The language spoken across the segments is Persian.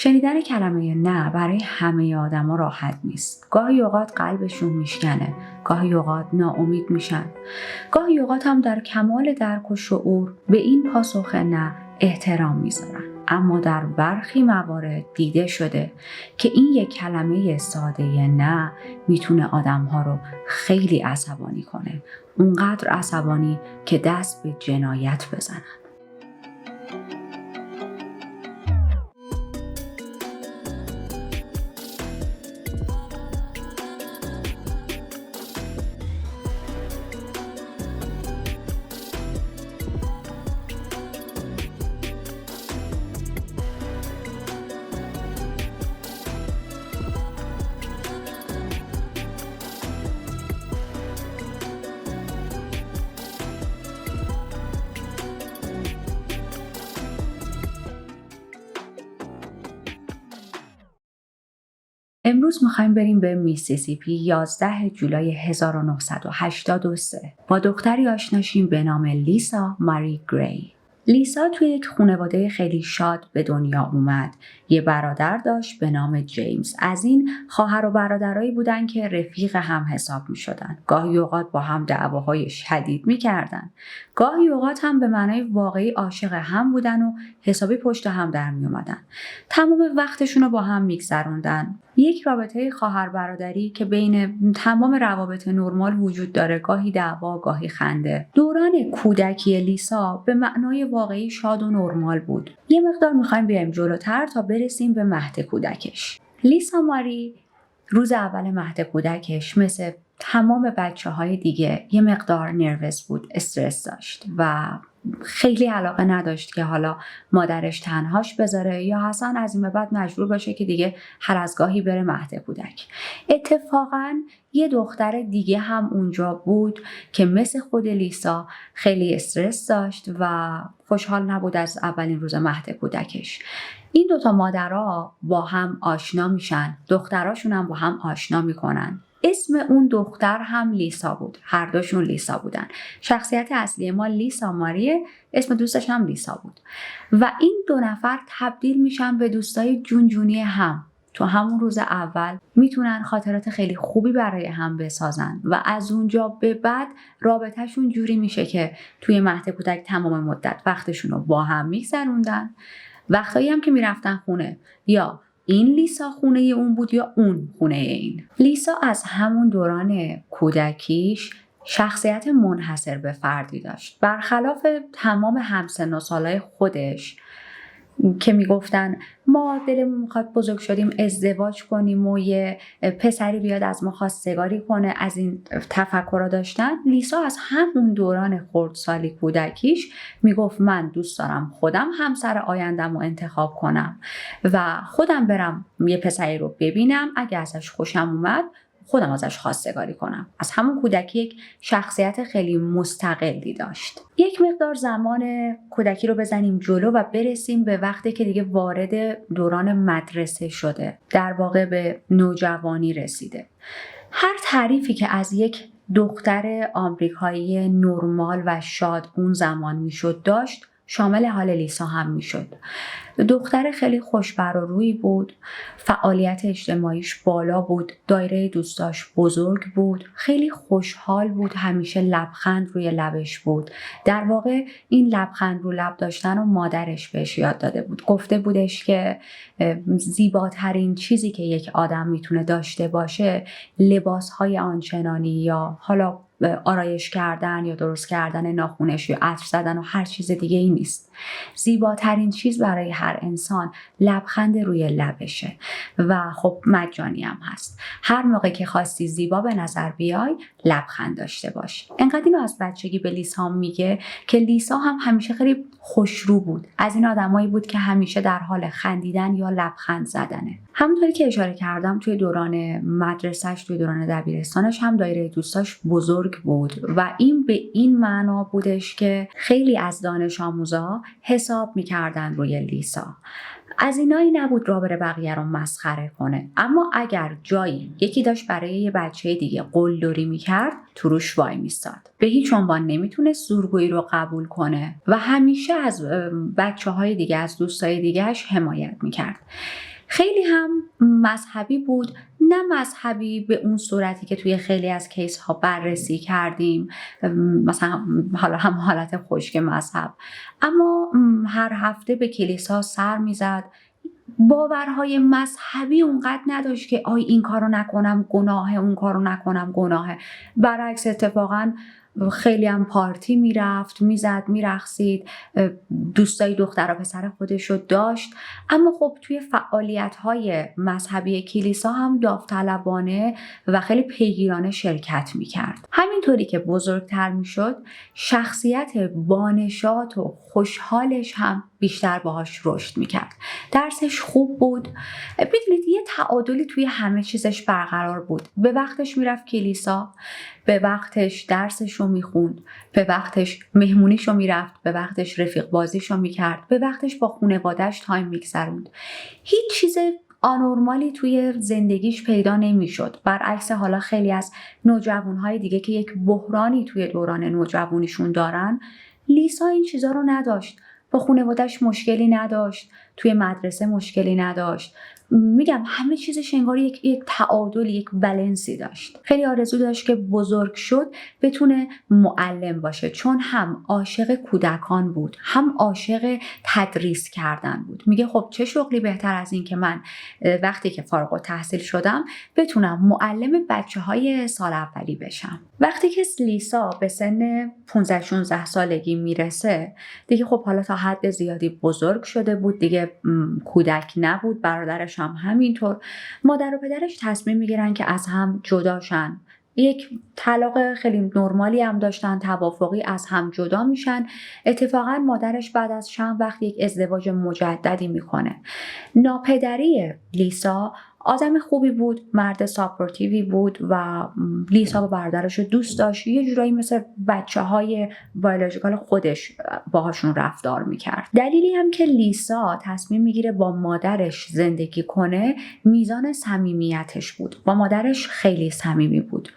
شنیدن کلمه نه برای همه آدما راحت نیست. گاهی اوقات قلبشون میشکنه، گاهی اوقات ناامید میشن، گاهی اوقات هم در کمال درک و شعور به این پاسخ نه احترام میذارن. اما در برخی موارد دیده شده که این یک کلمه ساده نه میتونه آدمها رو خیلی عصبانی کنه. اونقدر عصبانی که دست به جنایت بزنن. امروز میخوایم بریم به میسیسیپی 11 جولای 1983. با دختری آشنا شیم به نام لیسا ماری گری. لیسا توی یک خانواده خیلی شاد به دنیا اومد. یه برادر داشت به نام جیمز. از این خواهر و برادرایی بودن که رفیق هم حساب می شدن. گاهی اوقات با هم دعواهای شدید می کردن. گاهی اوقات هم به معنای واقعی عاشق هم بودن و حسابی پشت هم در می اومدن. تمام وقتشون رو با هم می گذروندن. یک رابطه خواهر برادری که بین تمام روابط نرمال وجود داره، گاهی دعوا، گاهی خنده. دوران کودکی لیسا به معنای واقعی شاد و نرمال بود. یه مقدار میخوایم بیایم جلوتر تا برسیم به مهد کودکش. لیسا ماری روز اول مهد کودکش مثل تمام بچه‌های دیگه یه مقدار نروس بود، استرس داشت و خیلی علاقه نداشت که حالا مادرش تنهاش بذاره یا اصلا از این به بعد مجبور باشه که دیگه هر از گاهی بره مهد کودک. اتفاقاً یه دختر دیگه هم اونجا بود که مثل خود لیسا خیلی استرس داشت و خوشحال نبود از اولین روز مهد کودکش. این دوتا مادرها با هم آشنا میشن، دختراشون هم با هم آشنا میکنن. اسم اون دختر هم لیسا بود. هر دوشون لیسا بودن. شخصیت اصلی ما لیسا ماریه، اسم دوستش هم لیسا بود. و این دو نفر تبدیل میشن به دوستای جونجونی هم. تو همون روز اول میتونن خاطرات خیلی خوبی برای هم بسازن و از اونجا به بعد رابطهشون جوری میشه که توی مهد کودک تمام مدت وقتشون رو با هم میگذروندن. وقتایی هم که میرفتن خونه یا این لیسا خونه اون بود یا اون خونه این. لیسا از همون دوران کودکیش شخصیت منحصر به فردی داشت. برخلاف تمام همسن و سالای خودش که میگفتن ما دلمون میخواد بزرگ شدیم ازدواج کنیم و یه پسری بیاد از ما خواستگاری کنه، از این تفکرها داشتن، لیسا از همون دوران خردسالی کودکیش میگفت من دوست دارم خودم همسر آیندم رو انتخاب کنم و خودم برم یه پسری رو ببینم، اگه ازش خوشم اومد خودم ازش خواستگاری کنم. از همون کودکی یک شخصیت خیلی مستقلی داشت. یک مقدار زمان کودکی رو بزنیم جلو و برسیم به وقتی که دیگه وارد دوران مدرسه شده. در واقع به نوجوانی رسیده. هر تعریفی که از یک دختر آمریکایی نرمال و شاد اون زمان میشد داشت، شامل حال لیسا هم میشد. دختر خیلی خوشبر و روی بود، فعالیت اجتماعیش بالا بود، دایره دوستاش بزرگ بود، خیلی خوشحال بود، همیشه لبخند روی لبش بود. در واقع این لبخند رو لب داشتن و مادرش بهش یاد داده بود. گفته بودش که زیباترین چیزی که یک آدم میتونه داشته باشه لباسهای آنچنانی یا حالا آرایش کردن یا درست کردن ناخونش یا عطر زدن و هر چیز دیگه ای نیست. زیباترین چیز برای هر انسان لبخند روی لبشه و خب مجانی هم هست. هر موقع که خواستی زیبا به نظر بیای لبخند داشته باش. انقدر اینو از بچگی به لیسا میگه که لیسا هم همیشه خیلی خوشرو بود. از این آدمایی بود که همیشه در حال خندیدن یا لبخند زدنه. همونطوری که اشاره کردم توی دوران مدرسه‌اش، توی دوران دبیرستانش هم دایره دوستاش بزرگ بود و این به این معنا بودش که خیلی از دانش آموزا حساب می‌کردن روی لیسا. از اینایی نبود را بره بقیه رو مسخره کنه، اما اگر جایی یکی داشت برای یه بچه دیگه قلدری میکرد تو روش وای میستاد. به هیچ عنوان نمیتونست زورگویی رو قبول کنه و همیشه از بچه‌های دیگه، از دوستای دیگهش حمایت میکرد. خیلی هم مذهبی بود، نه مذهبی به اون صورتی که توی خیلی از کیس ها بررسی کردیم، مثلا حالا هم حالت خشک مذهب، اما هر هفته به کلیسا سر میزد. باورهای مذهبی اونقدر نداشت که این کارو نکنم گناهه، اون کارو نکنم گناهه. برعکس اتفاقا خیلی هم پارتی میرفت، میزد، میرقصید، دوستای دختر و پسر خودش رو داشت. اما خب توی فعالیت‌های مذهبی کلیسا هم داوطلبانه و خیلی پیگیرانه شرکت میکرد. همینطوری که بزرگتر میشد، شخصیت بانشات و خوشحالش هم بیشتر باهاش رشد میکرد. درسش خوب بود، میدونید یه تعادلی توی همه چیزش برقرار بود. به وقتش میرفت کلیسا، به وقتش درسش رو میخوند، به وقتش مهمونیش رو میرفت، به وقتش رفیق بازیش رو میکرد، به وقتش با خانواده‌اش تایم میگذروند. هیچ چیز آنورمالی توی زندگیش پیدا نمیشد. برعکس حالا خیلی از نوجوانهای دیگه که یک بحرانی توی دوران نوجوانیشون دارن، لیسا این چیزا رو نداشت. با خانواده‌اش مشکلی نداشت، توی مدرسه مشکلی نداشت. میگم همه چیزش انگار یک تعادل، یک بالانسی داشت. خیلی آرزو داشت که بزرگ شد بتونه معلم باشه، چون هم عاشق کودکان بود، هم عاشق تدریس کردن بود. میگه خب چه شغلی بهتر از این که من وقتی که فارغ التحصیل شدم بتونم معلم بچه‌های سال اولی بشم. وقتی که لیسا به سن 15-16 سالگی میرسه، دیگه خب حالا تا حد زیادی بزرگ شده بود، دیگه کودک نبود. برادرش هم همینطور. مادر و پدرش تصمیم میگیرن که از هم جداشن. یک طلاق خیلی نرمالی هم داشتن، توافقی از هم جدا میشن. اتفاقا مادرش بعد از چند وقت یک ازدواج مجددی میکنه. ناپدری لیسا آدم خوبی بود، مرد ساپورتیوی بود و لیسا با برادرش رو دوست داشت. یه جورایی مثل بچه‌های بیولوژیکال خودش باهاشون رفتار میکرد. دلیلی هم که لیسا تصمیم میگیره با مادرش زندگی کنه میزان صمیمیتش بود. با مادرش خیلی صمیمی بود.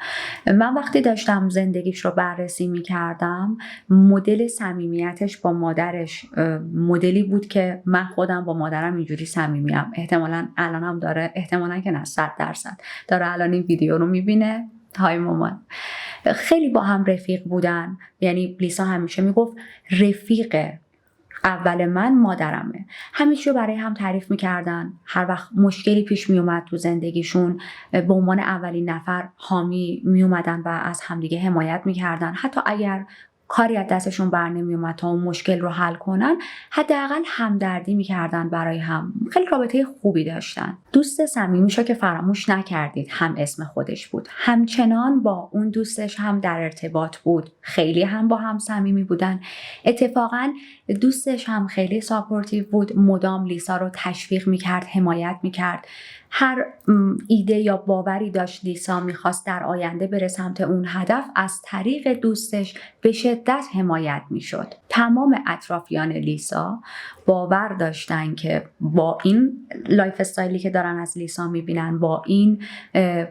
من وقتی داشتم زندگیش رو بررسی میکردم، مدل صمیمیتش با مادرش مدلی بود که من خودم با مادرم اینجوری صمیمیم. احتمالاً الانم داره، احتمالاً که نه 100% داره الان این ویدیو رو میبینه. های مامان. خیلی با هم رفیق بودن. یعنی لیسا همیشه میگفت رفیق اول من مادرمه. همیشه برای هم تعریف میکردن. هر وقت مشکلی پیش میومد تو زندگیشون به عنوان اولین نفر حامی میومدن و از همدیگه حمایت میکردن. حتی اگر کاری از دستشون بر نمی اومد تا اون مشکل رو حل کنن، حداقل همدردی میکردن برای هم. خیلی رابطه خوبی داشتن. دوست صمیمیشو که فراموش نکردید هم اسم خودش بود. همچنان با اون دوستش هم در ارتباط بود. خیلی هم با هم صمیمی بودن. اتفاقا دوستش هم خیلی ساپورتیو بود. مدام لیسا رو تشویق میکرد، حمایت میکرد. هر ایده یا باوری داشت لیسا میخواست در آینده بره سمت اون هدف، از طریق دوستش به شدت حمایت میشد. تمام اطرافیان لیسا باور داشتن که با این لایف استایلی که دارن از لیسا میبینن، با این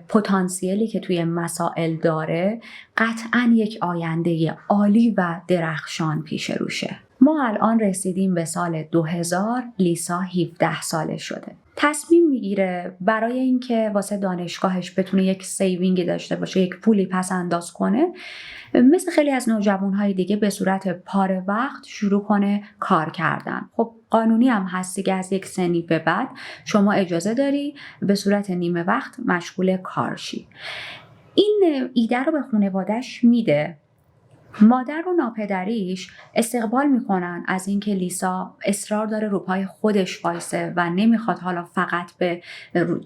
پتانسیلی که توی مسائل داره، قطعاً یک آینده عالی و درخشان پیش روشه. ما الان رسیدیم به سال 2000. لیسا 17 ساله شده. تصمیم میگیره برای اینکه واسه دانشگاهش بتونه یک سیوینگی داشته باشه، یک پولی پس انداز کنه، مثل خیلی از نوجوانهای دیگه به صورت پاره وقت شروع کنه کار کردن. خب قانونی هم هستی که از یک سنی به بعد شما اجازه داری به صورت نیمه وقت مشغول کار شی. این ایده رو به خانواده‌اش میده. مادر و ناپدریش استقبال میکنن از اینکه لیسا اصرار داره رو پای خودش وایسه و نمیخواد حالا فقط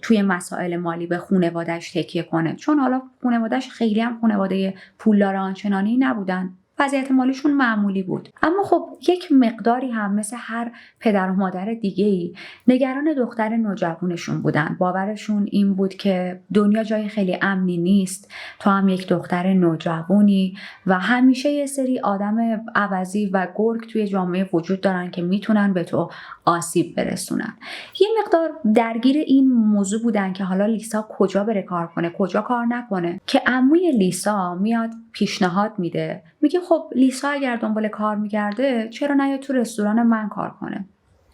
توی مسائل مالی به خانواده‌اش تکیه کنه، چون حالا خانواده‌اش خیلی هم خانواده پولدار آنچنانی نبودن. وضعیت مالیشون معمولی بود. اما خب یک مقداری هم مثل هر پدر و مادر دیگه‌ای نگران دختر نوجوانشون بودن. باورشون این بود که دنیا جای خیلی امنی نیست، تو هم یک دختر نوجوانی و همیشه یه سری آدم عوضی و گرگ توی جامعه وجود دارن که میتونن به تو آسیب برسونن. یه مقدار درگیر این موضوع بودن که حالا لیسا کجا بره کار کنه، کجا کار نکنه، که عموی لیسا میاد پیشنهاد میده. میگه خب لیسا اگر دنبال کار میگرده چرا نیاد تو رستوران من کار کنه؟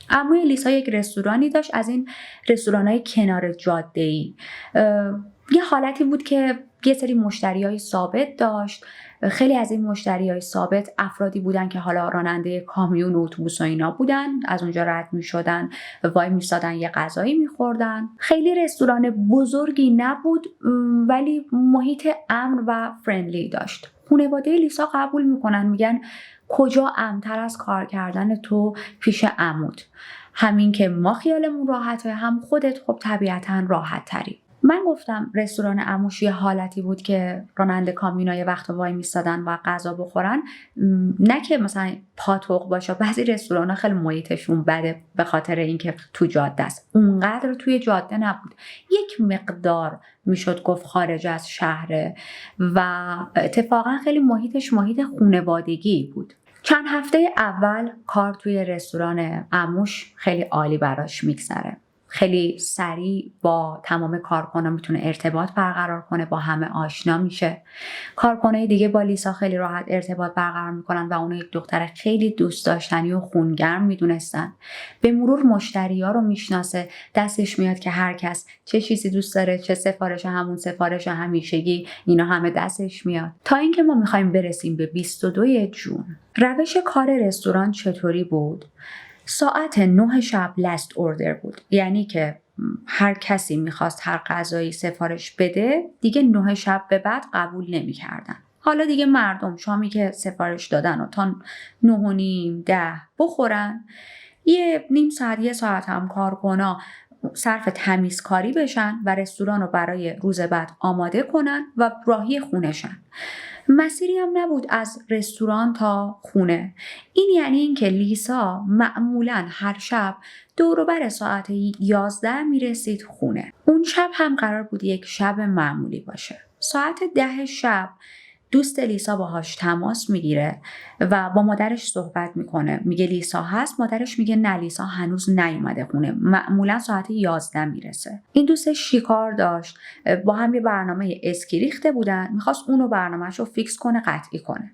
عموی لیسا یک رستورانی داشت، از این رستوران‌های کنار جاده‌ای. یه حالتی بود که یه سری مشتریای ثابت داشت. خیلی از این مشتریای ثابت افرادی بودن که حالا راننده کامیون و اتوبوس و اینا بودن، از اونجا رد می‌شدن، وای می‌ایستادن یه غذایی می‌خوردن. خیلی رستوران بزرگی نبود ولی محیط امن و فرندلی داشت. خانواده لیسا قبول میکنن، میگن کجا امن‌تر از کار کردن تو پیش عمود. همین که ما خیالمون راحته، هم خودت خب طبیعتاً راحت تری. من گفتم رستوران عموش یه حالتی بود که راننده کامیونا یه وقت وای میستادن و غذا بخورن، نه که مثلا پاتوق باشه. بعضی رستورانا خیلی محیطشون بده به خاطر اینکه تو جاده است، اونقدر توی جاده نبود، یک مقدار میشد گفت خارج از شهره و اتفاقا خیلی محیطش محیط خانوادگی بود. چند هفته اول کار توی رستوران عموش خیلی عالی براش میگذره. خیلی سریع با تمام کارکنان میتونه ارتباط برقرار کنه، با همه آشنا میشه. کارکنای دیگه با لیسا خیلی راحت ارتباط برقرار میکنن و اونو یک دختر خیلی دوست داشتنی و خونگرم میدونستن. به مرور مشتریا رو میشناسه، دستش میاد که هر کس چه چیزی دوست داره، چه سفارش، همون سفارش همیشگی، اینا همه دستش میاد. تا اینکه ما میخوایم برسیم به 22 جون. روش کار رستوران چطوری بود؟ ساعت 9 شب لاست اوردر بود، یعنی که هر کسی میخواست هر غذایی سفارش بده دیگه 9 شب به بعد قبول نمیکردن. حالا دیگه مردم شامی که سفارش دادن و تا 9:30 10 بخورن، یه نیم ساعت یه ساعت هم کارکنان صرف تمیزکاری بشن و رستوران رو برای روز بعد آماده کنن و راهی خونه‌شن. مسیری هم نبود از رستوران تا خونه. این یعنی اینکه لیسا معمولاً هر شب دور و بر ساعت 11 میرسید خونه. اون شب هم قرار بود یک شب معمولی باشه. ساعت 10 شب دوست لیسا باهاش تماس میگیره و با مادرش صحبت میکنه. میگه لیسا هست، مادرش میگه نه لیسا هنوز نیومده خونه، معمولا ساعت 11 میرسه. این دوستش شیکار داشت، با هم یه برنامه اسکی ریخته بودن، میخواست اونو برنامهش رو فیکس کنه، قطعی کنه.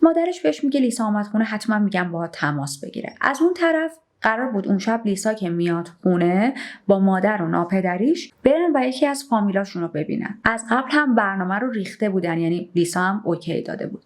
مادرش بهش میگه لیسا اومد خونه، حتما میگم باهات تماس بگیره. از اون طرف قرار بود اون شب لیسا که میاد خونه با مادر و ناپدریش برن و یکی از فامیلاشون رو ببینن. از قبل هم برنامه رو ریخته بودن، یعنی لیسا هم اوکی داده بود.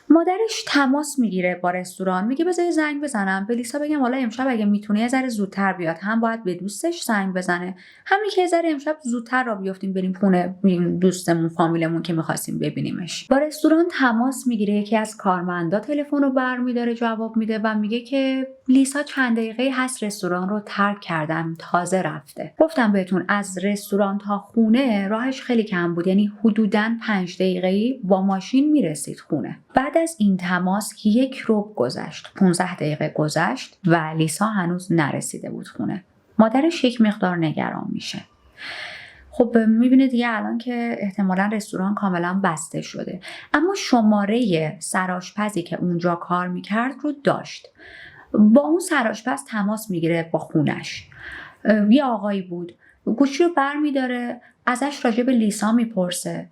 مادرش تماس میگیره با رستوران، میگه بذار زنگ بزنم به لیسا بگم حالا امشب اگه میتونه یه ذره زودتر بیاد، هم باید به دوستش زنگ بزنه، همین که یه ذره امشب زودتر را بیافتیم بریم خونه دوستمون فامیلمون که می‌خواستیم ببینیمش. با رستوران تماس میگیره، یکی از کارمندا تلفن رو برمی‌داره جواب میده و میگه که لیسا چند دقیقه هست رستوران رو ترک کردم، تازه رفته. گفتم بهتون از رستوران تا خونه راهش خیلی کم بود، یعنی حدوداً 5 دقیقه‌ای با ماشین میرسید خونه. بعد از این تماس 1 ربع گذشت، 15 دقیقه گذشت و لیسا هنوز نرسیده بود خونه. مادرش یک مقدار نگران میشه. خب میبینه دیگه الان که احتمالاً رستوران کاملا بسته شده، اما شماره سرآشپزی که اونجا کار میکرد رو داشت. با اون سرآشپز تماس میگیره با خونش. یه آقایی بود، گوشی رو برمیداره، ازش راجع به لیسا میپرسه.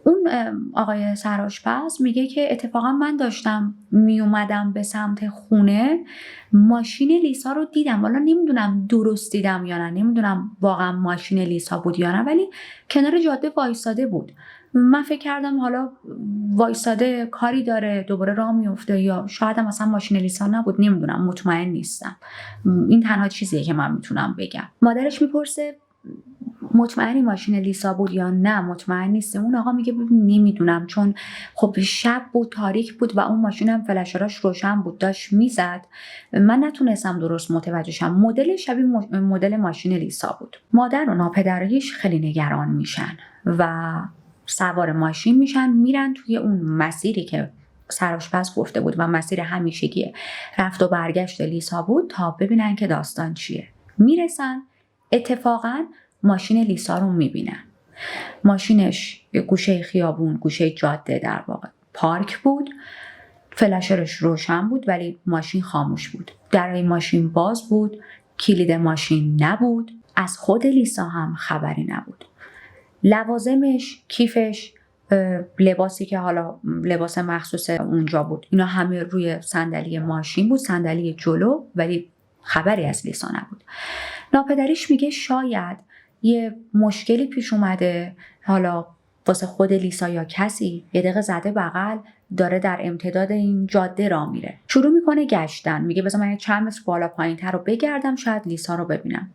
اون آقای سرآشپز میگه که اتفاقا من داشتم میومدم به سمت خونه، ماشین لیسا رو دیدم، والا نمیدونم درست دیدم یا نه، نمیدونم واقعا ماشین لیسا بود یا نه، ولی کنار جاده وایساده بود. من فکر کردم حالا وایساده کاری داره دوباره راه میفته، یا شاید هم مثلا ماشین لیسا نبود، نمیدونم، مطمئن نیستم. این تنها چیزیه که من میتونم بگم. مادرش میپرسه مطمئنی ماشین لیسا بود یا نه؟ مطمئن نیستم. اون آقا میگه نمیدونم، چون خب شب بود، تاریک بود و اون ماشین هم فلاشراش روشن بود، داشت میزد، من نتونستم درست متوجه شم. مدل شبیه مدل ماشین لیسا بود. مادر و ناپدریش خیلی نگران میشن و سوار ماشین میشن، میرن توی اون مسیری که سرآشپز گفته بود و مسیر همیشگی رفت و برگشت لیسا بود تا ببینن که داستان چیه. میرسن، اتفاقاً ماشین لیسا رو میبینن. ماشینش یه گوشه خیابون، گوشه جاده در واقع پارک بود، فلاشرش روشن بود ولی ماشین خاموش بود. در ماشین باز بود، کلید ماشین نبود، از خود لیسا هم خبری نبود. لوازمش، کیفش، لباسی که حالا لباس مخصوص اونجا بود، اینا همه روی صندلی ماشین بود، صندلی جلو، ولی خبری از لیسا نبود. ناپدریش میگه شاید یه مشکلی پیش اومده، حالا واسه خود لیسا یا کسی، یه دقیقه زده بغل، داره در امتداد این جاده راه میره. شروع میکنه گشتن، میگه بذار من چند متر بالا پایین‌تر رو بگردم شاید لیسا رو ببینم.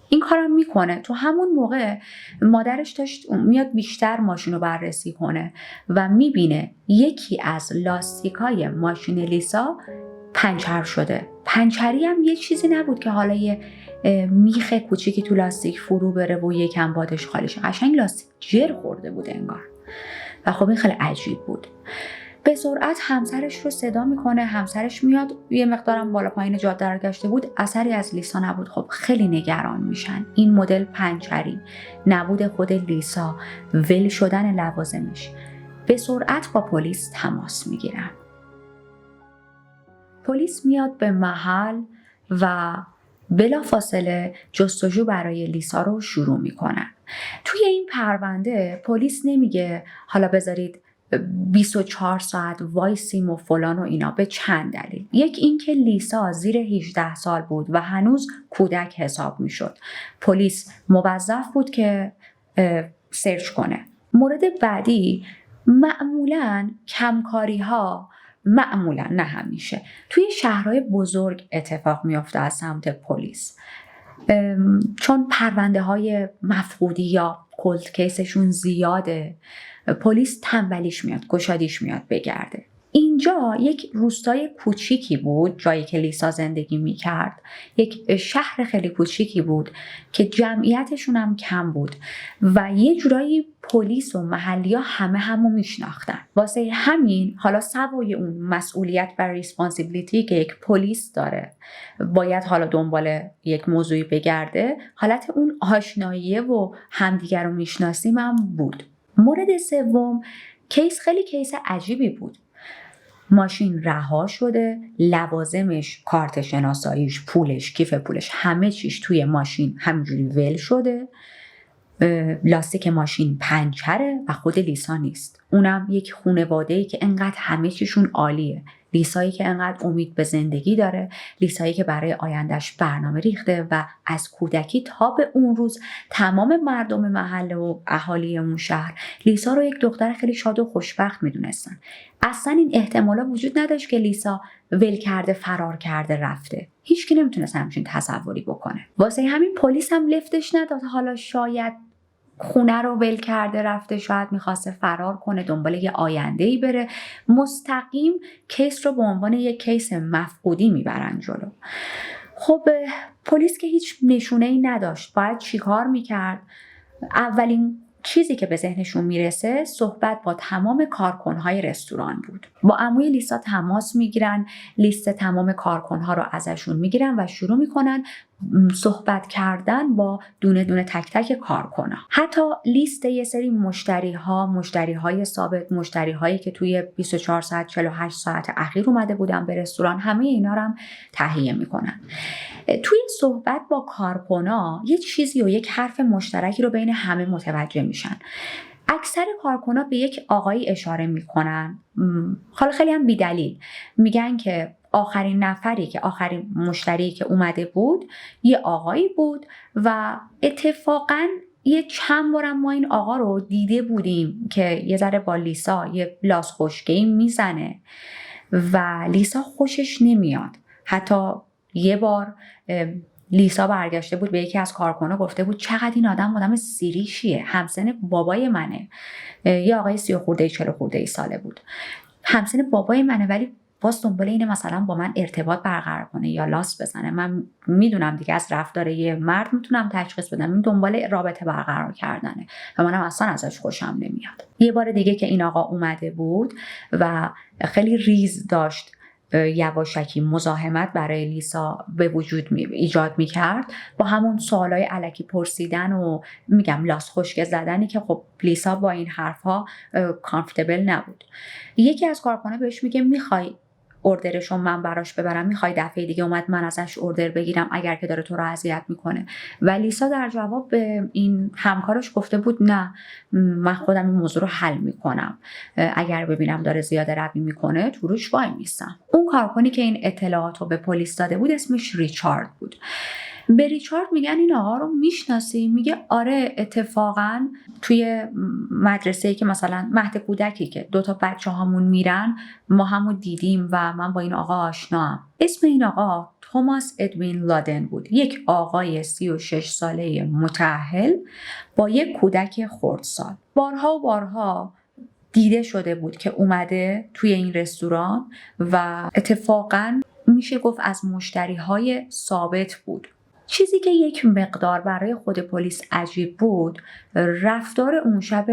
این کارم میکنه. تو همون موقع مادرش داشت میاد بیشتر ماشین رو بررسی کنه و میبینه یکی از لاستیکای ماشین لیسا پنچر شده. پنچری هم یه چیزی نبود که حالا یه میخ کوچیکی تو لاستیک فرو بره و یکم بادش خالی شه. قشنگ لاستیک جر خورده بود انگار. و خب این خیلی عجیب بود. به سرعت همسرش رو صدا میکنه. همسرش میاد، یه مقدارم بالا پایین جاده رو گشته بود، اثری از لیسا نبود. خب خیلی نگران میشن. این مدل پنچری، نبود خود لیسا، ول شدن لوازمش. به سرعت با پلیس تماس میگیرن. پلیس میاد به محل و بلافاصله جستجو برای لیسا رو شروع میکنن. توی این پرونده پلیس نمیگه حالا بذارید 24 ساعت وایسیم و فلان و اینا. به چند دلیل. یک، این که لیسا زیر 18 سال بود و هنوز کودک حساب میشد. پلیس موظف بود که سرچ کنه. مورد بعدی، معمولاً کمکاری ها، معمولا نه همیشه، توی شهرهای بزرگ اتفاق میفته از سمت پلیس، چون پرونده های مفقودی یا کولد کیسشون زیاده. پلیس تنبلیش میاد، گشادیش میاد بگرده. اینجا یک روستای کوچیکی بود، جایی که لیسا زندگی میکرد. یک شهر خیلی کوچیکی بود که جمعیتشون هم کم بود و یه جورایی پلیس و محلی ها همو میشناختن. واسه همین حالا سوای اون مسئولیت و ریسپانسیبیلیتی که یک پلیس داره، باید حالا دنبال یک موضوعی بگرده، حالت اون آشناییه و همدیگر رو میشناسیم هم بود. مورد سوم، کیس خیلی کیس عجیبی بود. ماشین رها شده، لوازمش، کارت شناساییش، پولش، کیف پولش، همه چیش توی ماشین همینجوری ول شده. لاستیک ماشین پنچره و خود لیسا نیست. اونم یک خانواده‌ای که انقدر همه چیشون عالیه. لیسایی که انقدر امید به زندگی داره، لیسایی که برای آیندهش برنامه ریخته و از کودکی تا به اون روز تمام مردم محله و اهالی اون شهر لیسا رو یک دختر خیلی شاد و خوشبخت میدونستن. اصلا این احتمالا وجود نداشت که لیسا ول کرده، فرار کرده، رفته. هیچکی نمیتونست همچین تصوری بکنه. واسه همین پلیس هم لفتش نداد. حالا شاید خونه رو ول کرده رفته، شاید میخواسته فرار کنه، دنبال یه آینده‌ای بره. مستقیم کیس رو به عنوان یه کیس مفقودی میبرن جلو. خب پلیس که هیچ نشونه‌ای نداشت، باید چیکار میکرد؟ اولین چیزی که به ذهنشون میرسه صحبت با تمام کارکنهای رستوران بود. با عموی لیسا تماس میگیرن، لیست تمام کارکنها رو ازشون میگیرن و شروع میکنن صحبت کردن با دونه دونه تک تک کارکنها. حتی لیست یه سری مشتریهای ثابت، مشتریهایی که توی 24 ساعت 48 ساعت اخیر اومده بودن به رستوران، همه اینا رو هم تهیه میکنن. توی صحبت با کارکنها یه چیزی و یک حرف مشترکی رو بین همه متوجه میشن. اکثر کارکنها به یک آقایی اشاره میکنن، حالا خیلی هم بی‌دلیل. میگن که آخرین مشتری که اومده بود یه آقایی بود و اتفاقاً یه چند بارم ما این آقا رو دیده بودیم که یه ذره با لیسا یه لاس خشکه‌ای میزنه و لیسا خوشش نمیاد. حتی یه بار لیسا برگشته بود به یکی از کارکنان گفته بود چقدر این آدم سیریشیه، همسن بابای منه. یه آقای 30 خورده 40 خورده ساله بود، همسن بابای منه، ولی باز دنبال اینه مثلا با من ارتباط برقرار کنه یا لاس بزنه. من میدونم دیگه از رفتار یه مرد میتونم تشخیص بدم این دنبال رابطه برقرار کردنه و منم اصلا ازش خوشم نمیاد. یه بار دیگه که این آقا اومده بود و خیلی ریز داشت یواشکی مزاحمت برای لیسا به وجود ایجاد میکرد، با همون سوالای الکی پرسیدن و میگم لاس خشک زدنی که خب لیسا با این حرفها کامفتبل نبود. یکی از کارکنان بهش میگه میخوای اوردرشو من براش ببرم، میخوای دفعه دیگه اومد من ازش اوردر بگیرم اگر که داره تو رو اذیت میکنه. و لیسا در جواب به این همکارش گفته بود نه، من خودم این موضوع رو حل میکنم، اگر ببینم داره زیاده روی میکنه تو روش وای میستم. اون کارکنی که این اطلاعات رو به پلیس داده بود اسمش ریچارد بود. به ریچارد میگن این آقا رو میشناسی؟ میگه آره، اتفاقا توی مدرسه‌ای که مثلا مهد کودکی که 2 تا بچه هامون میرن ما همو دیدیم و من با این آقا آشنام. اسم این آقا توماس ادوین لادن بود، یک آقای 36 ساله متأهل با یک کودک خردسال. بارها و بارها دیده شده بود که اومده توی این رستوران و اتفاقا میشه گفت از مشتریهای ثابت بود. چیزی که یک مقدار برای خود پلیس عجیب بود رفتار اون شب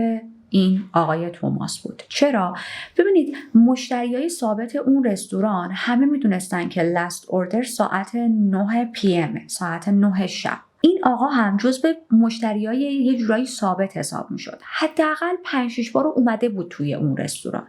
این آقای توماس بود. چرا؟ ببینید مشتریای ثابت اون رستوران همه میدونستن که لاست اوردر ساعت 9 PM، ساعت 9 شب. این آقا هم جزو مشتریای یه جورایی ثابت حساب میشد. حداقل 5-6 بار اومده بود توی اون رستوران.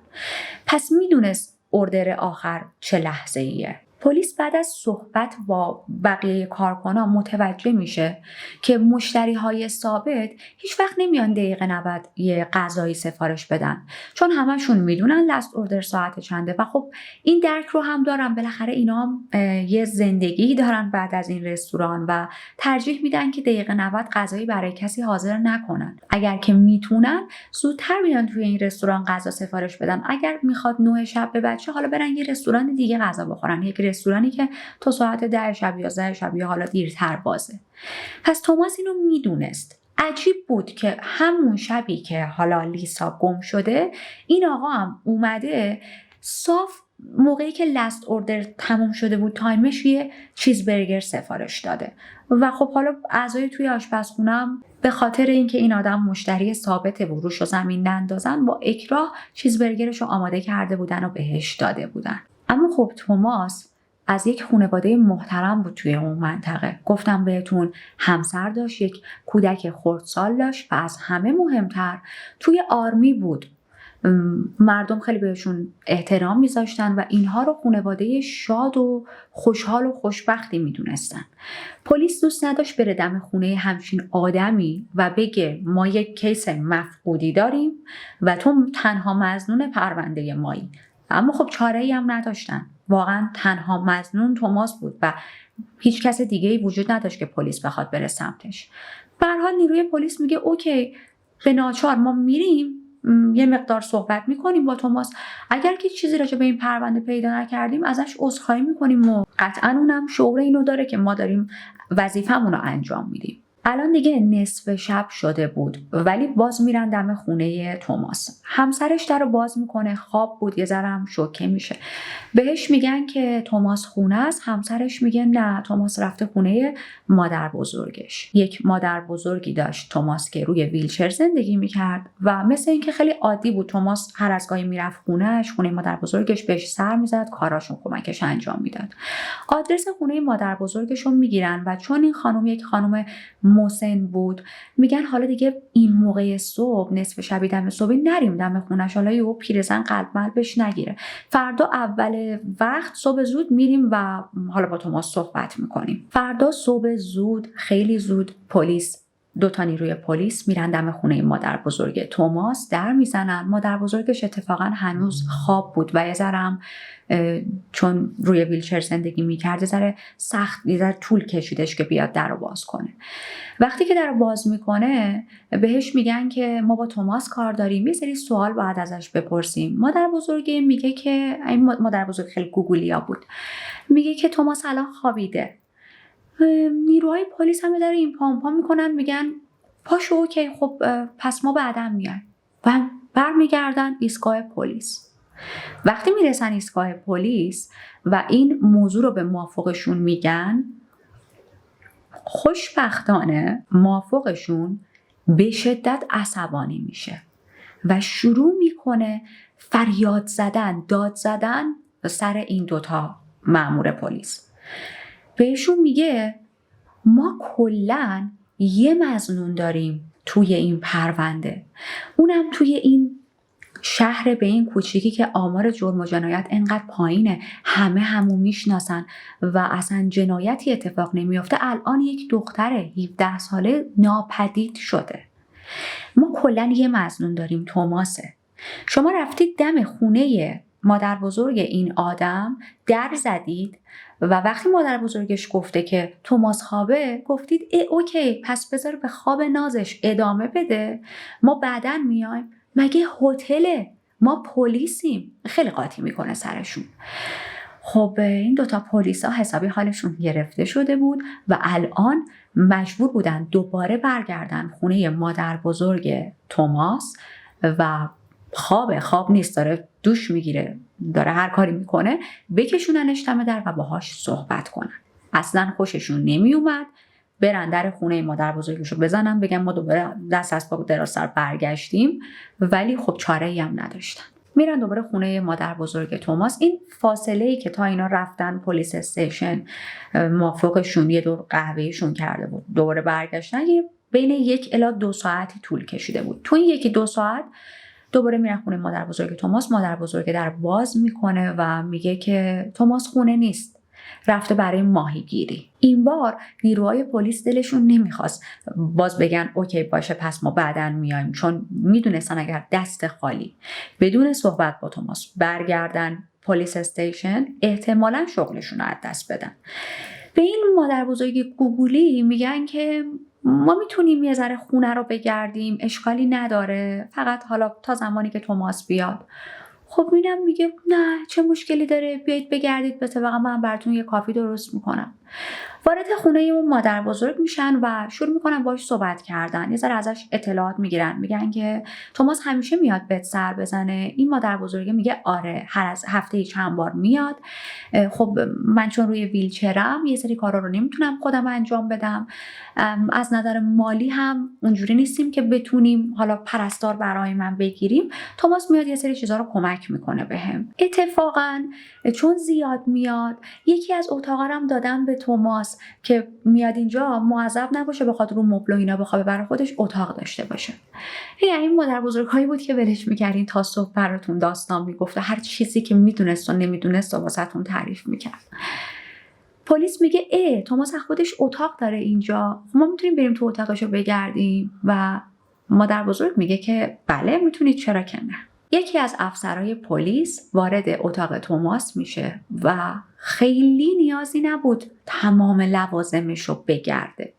پس میدونست اوردر آخر چه لحظه‌ایه. پلیس بعد از صحبت با بقیه کارکنان متوجه میشه که مشتریهای ثابت هیچ وقت نمیان دقیقه 90 یه غذایی سفارش بدن، چون همشون میدونن لاست اوردر ساعت چنده و خب این درک رو هم دارن. بالاخره اینا یه زندگی دارن بعد از این رستوران و ترجیح میدن که دقیقه 90 غذایی برای کسی حاضر نکنن. اگر که میتونن زودتر بیان توی این رستوران غذا سفارش بدن. اگر میخواد 9 شب به بچه حالا برن یه رستوران دیگه غذا بخورن، یک رستورانی که تا ساعت 10 شب 11 شب یا حالا دیرتر بازه. پس توماس اینو میدونست. عجیب بود که همون شبی که حالا لیسا گم شده این آقا هم اومده صاف موقعی که لاست اوردر تموم شده بود تایمش یه چیزبرگر سفارش داده و خب حالا اعضای توی آشپزخونم به خاطر اینکه این آدم مشتری ثابته و روش رو زمین نندازن با اکراه چیزبرگرش رو آماده کرده بودن و بهش داده بودن. اما خب توماس از یک خانواده محترم بود توی اون منطقه. گفتم بهتون همسر داشت، یک کودک خردسال داشت و از همه مهمتر توی آرمی بود. مردم خیلی بهشون احترام میذاشتن و اینها رو خانواده شاد و خوشحال و خوشبختی میدونستن. پلیس دوست نداشت بره دم خونه همچین آدمی و بگه ما یک کیس مفقودی داریم و تو تنها مظنون پرونده مایی. اما خب چاره‌ای هم نداشتن. واقعا تنها مظنون توماس بود و هیچ کس دیگه‌ای وجود نداشت که پلیس بخواد بره سمتش. به هر حال نیروی پلیس میگه اوکی، به ناچار ما میریم یه مقدار صحبت میکنیم با توماس، اگر که چیزی راجع به این پرونده پیدا نکردیم ازش عذرخواهی میکنیم و قطعا اونم شعور اینو داره که ما داریم وظیفمون رو انجام میدیم. الان دیگه نصف شب شده بود ولی باز میرن دم خونه توماس. همسرش در رو باز میکنه، خواب بود، یه ذره هم شوکه میشه. بهش میگن که توماس خونه است. همسرش میگه نه، توماس رفته خونه مادر بزرگش. یک مادر بزرگی داشت توماس که روی ویلچر زندگی میکرد و مثل اینکه خیلی عادی بود توماس هر از گاهی میرفت خونهش، خونه مادر بزرگش، بهش سر میزد، کاراشون کمکش انجام میداد. آدرس خونه مادر بزرگش رو میگیرن و چون این خانم یک خانم مسن بود میگن حالا دیگه این موقع صبح، نصف شبی دم صبح نریم دم خونش، حالا یهو پیرزن قلبش نگیره. فردا اول وقت صبح زود میریم و حالا با توماس صحبت میکنیم. فردا صبح زود، خیلی زود، پلیس 2 تا نیروی پلیس میرن دم خونه مادر بزرگ توماس، در میزنن. مادر بزرگش اتفاقا هنوز خواب بود و یه ذره چون روی ویلچر زندگی میکرد یه ذره سخت، یه ذره طول کشیدش که بیاد در رو باز کنه. وقتی که در رو باز میکنه بهش میگن که ما با توماس کار داریم، یه سری سوال باید ازش بپرسیم. مادر بزرگ میگه که این مادر بزرگ خیلی گوگلیا بود، میگه که توماس الان خوابیده. نیروهای پلیس هم داره این پامپا میکنن، میگن پاشو اوکی، خب پس ما بعداً میایم. و برمیگردن ایستگاه پلیس. وقتی میرسن ایستگاه پلیس و این موضوع رو به موافقشون میگن، خوشبختانه موافقشون به شدت عصبانی میشه و شروع میکنه فریاد زدن، داد زدن سر این 2 تا مأمور پلیس. بهشون میگه ما کلاً یه مظنون داریم توی این پرونده، اونم توی این شهر به این کوچیکی که آمار جرم و جنایت انقدر پایینه، همو میشناسن و اصلا جنایتی اتفاق نمیافته، الان یک دختر 17 ساله ناپدید شده. ما کلا یه مظنون داریم، توماسه. شما رفتید دم خونه مادر بزرگ این آدم در زدید و وقتی مادر بزرگش گفته که توماس خوابه، گفتید اوکی پس بذار به خواب نازش ادامه بده، ما بعداً میایم. مگه هتله؟ ما پلیسیم. خیلی قاطی میکنه سرشون. خب این دوتا پلیس ها حسابی حالشون گرفته شده بود و الان مجبور بودن دوباره برگردن خونه مادر بزرگ توماس و خواب نیست، داره دوش میگیره، داره هر کاری میکنه، بکشوننش دم در و باهاش صحبت کنن. اصلا خوششون نمی اومد برن در خونه مادر بزرگشو بزنن بگن ما دوباره دست از پا دراز سر برگشتیم، ولی خب چاره‌ای هم نداشتن. میرن دوباره خونه مادر بزرگ توماس. این فاصله‌ای که تا اینا رفتن پلیس استیشن، موافقشون یه دور قهوه‌ایشون کرده بود، دوباره برگشتن، یه بین 1 الی 2 ساعتی طول کشیده بود. تو این 1-2 ساعت دوباره میرن خونه مادر بزرگ توماس. مادر بزرگ در باز میکنه و میگه که توماس خونه نیست، رفته برای ماهیگیری. این بار نیروهای پلیس دلشون نمیخواست باز بگن اوکی باشه پس ما بعداً میایم، چون میدونستن اگر دست خالی بدون صحبت با توماس برگردن پلیس استیشن احتمالاً شغلشون رو از دست بدن. به این مادر بزرگ گوگولی میگن که ما میتونیم یه ذره خونه رو بگردیم، اشکالی نداره، فقط حالا تا زمانی که توماس بیاد. خب اینم میگه نه چه مشکلی داره، بیایید بگردید، به طبق من براتون یه کافی درست میکنم. وارد خونه اون مادر بزرگ میشن و شروع میکنن باهاش صحبت کردن، یه ذره ازش اطلاعات میگیرن. میگن که توماس همیشه میاد بهت سر بزنه؟ این مادر بزرگ میگه آره، هر از هفته چند بار میاد. خب من چون روی ویلچرم یه سری کارا رو نمیتونم خودم انجام بدم، از نظر مالی هم اونجوری نیستیم که بتونیم حالا پرستار برای من بگیریم. توماس میاد یه سری چیزا رو کمک میکنه بهم. اتفاقا چون زیاد میاد، یکی از اتاقا هم دادن به توماس که میاد اینجا معذب نباشه بخاطر رو مبل و اینا، بخواد برای خودش اتاق داشته باشه. این مادر بزرگایی بود که ولش میکردین تا صبح براتون داستان میگفته، هر چیزی که میدونست و نمیدونست واسهتون تعریف میکرد. پلیس میگه توماس خودش اتاق داره اینجا، ما میتونیم بریم تو اتاقشو بگردیم؟ و مادر بزرگ میگه که بله میتونید، چرا که نه. یکی از افسرهای پلیس وارد اتاق توماس میشه و خیلی نیازی نبود تمام لوازمشو بگرده،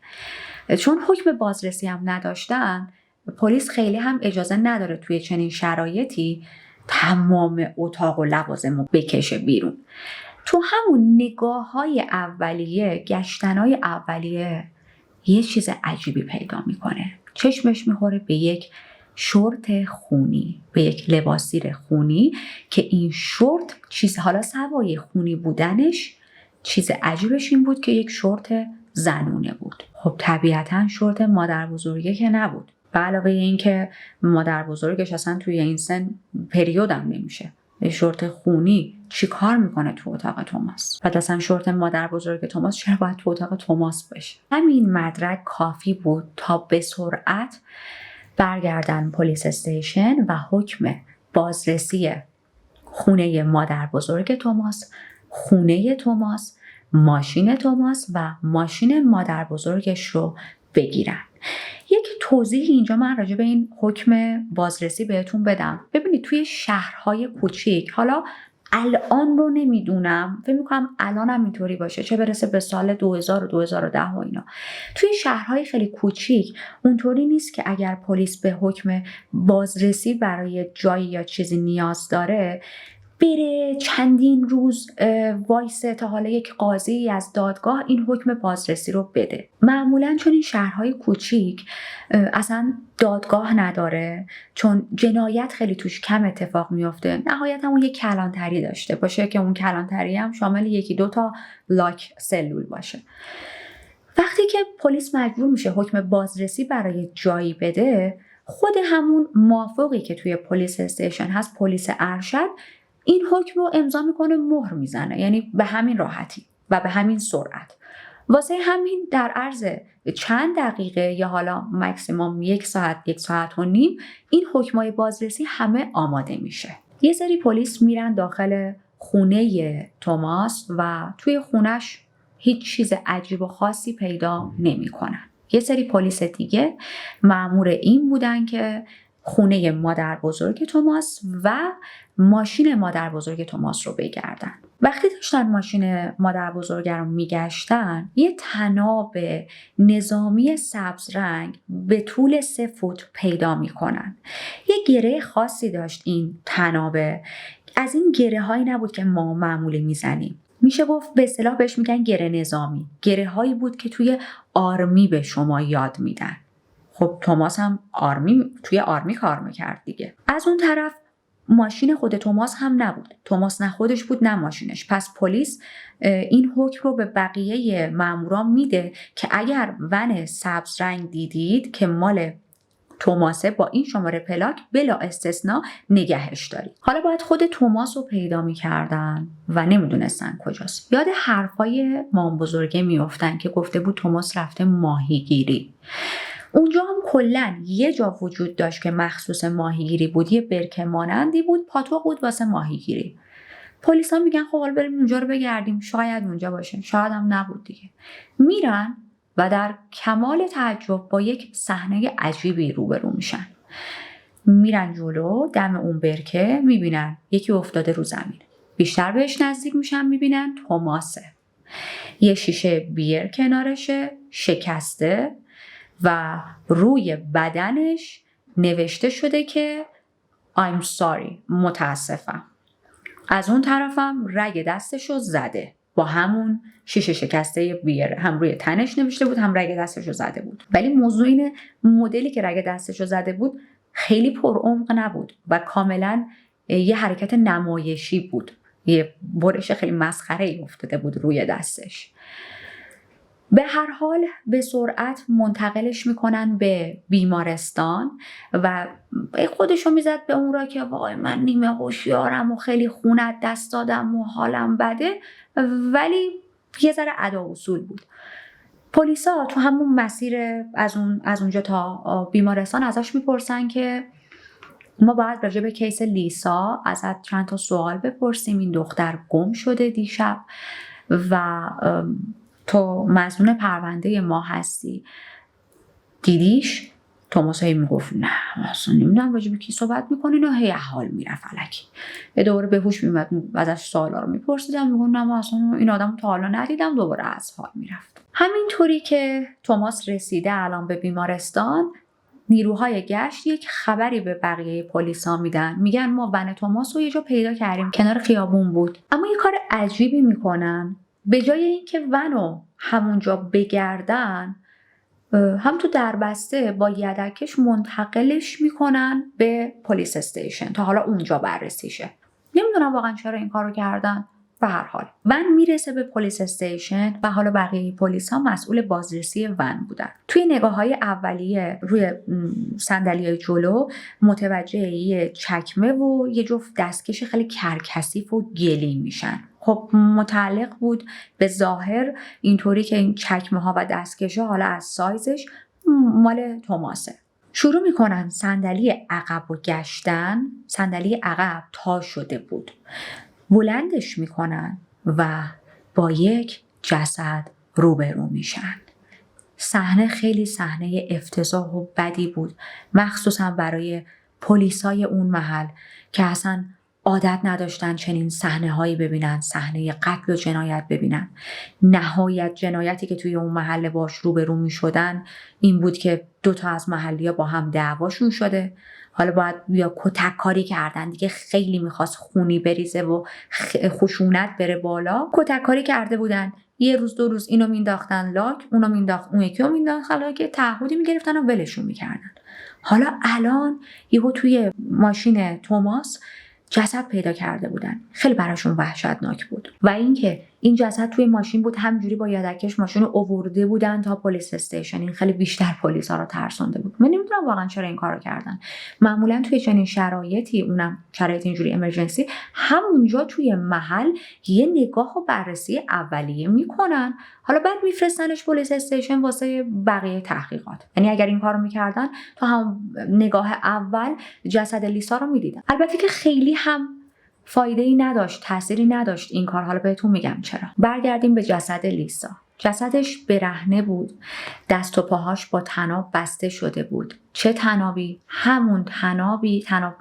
چون حکم بازرسی هم نداشتن. پلیس خیلی هم اجازه نداره توی چنین شرایطی تمام اتاق و لوازمو بکشه بیرون. تو همون نگاه‌های اولیه، گشتن‌های اولیه، یه چیز عجیبی پیدا میکنه. چشمش میخوره به یک شورت خونی، به یک لباسیر خونی که این شورت حالا سوای خونی بودنش، چیز عجیبش این بود که یک شورت زنونه بود. خب طبیعتاً شورت مادر بزرگه که نبود. به علاوه این که مادر بزرگش اصلا توی این سن پریودم نمیشه، شورت خونی چی کار میکنه تو اتاق توماس؟ بعد اصلا شورت مادر بزرگ توماس چرا باید تو اتاق توماس باشه؟ همین مدرک کافی بود تا به سرعت برگردن پلیس استیشن و حکم بازرسی خونه مادر بزرگ توماس، خونه توماس، ماشین توماس و ماشین مادر بزرگش رو بگیرن. یک توضیح اینجا من راجع به این حکم بازرسی بهتون بدم. ببینید توی شهرهای کوچیک، حالا الان رو نمیدونم، فکر میکنم الان هم اینطوری باشه، چه برسه به سال 2000 و 2010 و اینا، توی شهرهای خیلی کوچیک اونطوری نیست که اگر پلیس به حکم بازرسی برای جایی یا چیزی نیاز داره بره چندین روز وایسه تا حالا یک قاضی از دادگاه این حکم بازرسی رو بده. معمولاً چون این شهرهای کوچیک اصلا دادگاه نداره، چون جنایت خیلی توش کم اتفاق میفته، نهایت همون یک کلانتری داشته باشه که اون کلانتری هم شامل 1-2 تا لاک سلول باشه. وقتی که پلیس مجبور میشه حکم بازرسی برای جایی بده، خود همون موافقی که توی پلیس استیشن هست، پلیس ارشد، این حکم رو امضا میکنه، مهر میزنه، یعنی به همین راحتی و به همین سرعت. واسه همین در عرض چند دقیقه یا حالا مکسیموم 1 ساعت 1 ساعت و نیم این حکمای بازرسی همه آماده میشه. یه سری پلیس میرن داخل خونه توماس و توی خونش هیچ چیز عجیب و خاصی پیدا نمیکنن. یه سری پلیس دیگه مأمور این بودن که خونه مادر بزرگ توماس و ماشین مادر بزرگ توماس رو بگردن. وقتی داشتن ماشین مادر بزرگ رو میگشتن یه طناب نظامی سبز رنگ به طول 3 فوت پیدا میکنن. یه گره خاصی داشت این طنابه، از این گره هایی نبود که ما معمولی میزنیم. میشه گفت به اصطلاح بهش میگن گره نظامی. گره هایی بود که توی آرمی به شما یاد میدن. خب توماس هم توی آرمی کار میکرد دیگه. از اون طرف ماشین خود توماس هم نبود. توماس نه خودش بود نه ماشینش. پس پلیس این حکم رو به بقیه ماموران میده که اگر ون سبز رنگ دیدید که مال توماسه با این شماره پلاک بلا استثناء نگهش دارید. حالا باید خود توماس رو پیدا میکردن و نمیدونستن کجاست. یاد حرفای مام بزرگه میافتن که گفته بود توماس رفته ماهیگیری. اونجا هم کلاً یه جا وجود داشت که مخصوص ماهیگیری بود، یه برکه مانندی بود، پاتوق بود واسه ماهیگیری. پلیسا میگن خب حالا بریم اونجا رو بگردیم، شاید اونجا باشه، شاید هم نبود دیگه. میرن و در کمال تعجب با یک صحنه عجیبی روبرو میشن. میرن جلو دم اون برکه، میبینن یکی افتاده رو زمین. بیشتر بهش نزدیک میشن، میبینن توماسه. یه شیشه بیر کنارشه، شکسته و روی بدنش نوشته شده که I'm sorry، متاسفم. از اون طرفم رگ دستشو زده با همون شیشه شکسته بیر، هم روی تنش نوشته بود هم رگ دستشو زده بود. ولی موضوع اینه مدلی که رگ دستشو زده بود خیلی پرعمق نبود و کاملا یه حرکت نمایشی بود، یه برش خیلی مسخره‌ای افتاده بود روی دستش. به هر حال به سرعت منتقلش میکنن به بیمارستان و خودشو میزد به اون را که وای من نیمه هوشیارم و خیلی خونت دست دادم و حالم بده، ولی یه ذره ادا اصول بود. پلیسا تو همون مسیر از اونجا تا بیمارستان ازش میپرسن که ما باید راجع به کیس لیسا ازت چند تا سوال بپرسیم. این دختر گم شده دیشب و تو مظنون پرونده ما هستی، دیدیش؟ توماس هی میگفت نه اصلا نمیدونم راجع به کی صحبت میکنین و هی حال میرفت الکی. یه دوباره به هوش میومد ازش سوالا رو میپرسیدم، میگفت نه اصلا این آدمو تا حالا ندیدم، دوباره از حال میرفت. همینطوری که توماس رسیده الان به بیمارستان، نیروهای گشت یک خبری به بقیه پلیسا میدن، میگن ما ون توماس رو یه جا پیدا کردیم، کنار خیابون بود. اما یه کار عجیبی میکنن، به جای اینکه ونو همونجا بگردن هم تو دربسته با یدکش منتقلش میکنن به پلیس استیشن تا حالا اونجا بررسی شه. نمیدونم واقعا چرا این کارو کردن. به هر حال ون میرسه به پلیس استیشن و حالا بقیه پلیس ها مسئول بازرسی ون بودن. توی نگاه های اولیه روی صندلی جلو متوجه یه چکمه و یه جفت دستکش خیلی کرکسیف و گلی میشن. خب متعلق بود به ظاهر اینطوری که این چکمه ها و دستکش ها حالا از سایزش مال توماسه. شروع میکنن صندلی عقب و گشتن. صندلی عقب تا شده بود، بلندش میکنن و با یک جسد روبرو میشن. صحنه خیلی صحنه افتضاح و بدی بود، مخصوصا برای پلیسای اون محل که اصلا عادت نداشتن چنین صحنه هایی ببینن، صحنه قتل و جنایت ببینن. نهایت جنایتی که توی اون محله باش روبرو میشدن این بود که 2 تا از محلی‌ها با هم دعواشون شده. حالا باید یا کتک کاری کردن دیگه، خیلی میخواست خونی بریزه و خشونت بره بالا. کتک کاری کرده بودن، 1 روز 2 روز اینو مینداختن لاک، اونو مینداخت، اون یکی رو مینداخت لاک، تعهدی میگرفتن و ولشون میکردن. حالا الان یهو توی ماشین توماس جسد پیدا کرده بودن. خیلی براشون وحشتناک بود و اینکه این جسد توی ماشین بود، همجوری با یدکش ماشین رو آورده بودن تا پلیس استیشن. این خیلی بیشتر پلیسا رو ترسونده بود. من نمیدونم واقعا چرا این کارو کردن. معمولا توی چنین شرایطی، اونم شرایط اینجوری امرجنسی، همونجا توی محل یه نگاه و بررسی اولیه میکنن، حالا بعد میفرستنش پلیس استیشن واسه بقیه تحقیقات. یعنی اگر این کارو میکردن تو هم نگاه اول جسد لیسا رو میدیدن. البته که خیلی هم فایده‌ای نداشت، تأثیری نداشت این کار. حالا بهتون میگم چرا. برگردیم به جسد لیسا. جسدش برهنه بود، دست و پاهاش با طناب بسته شده بود. چه طنابی؟ همون طناب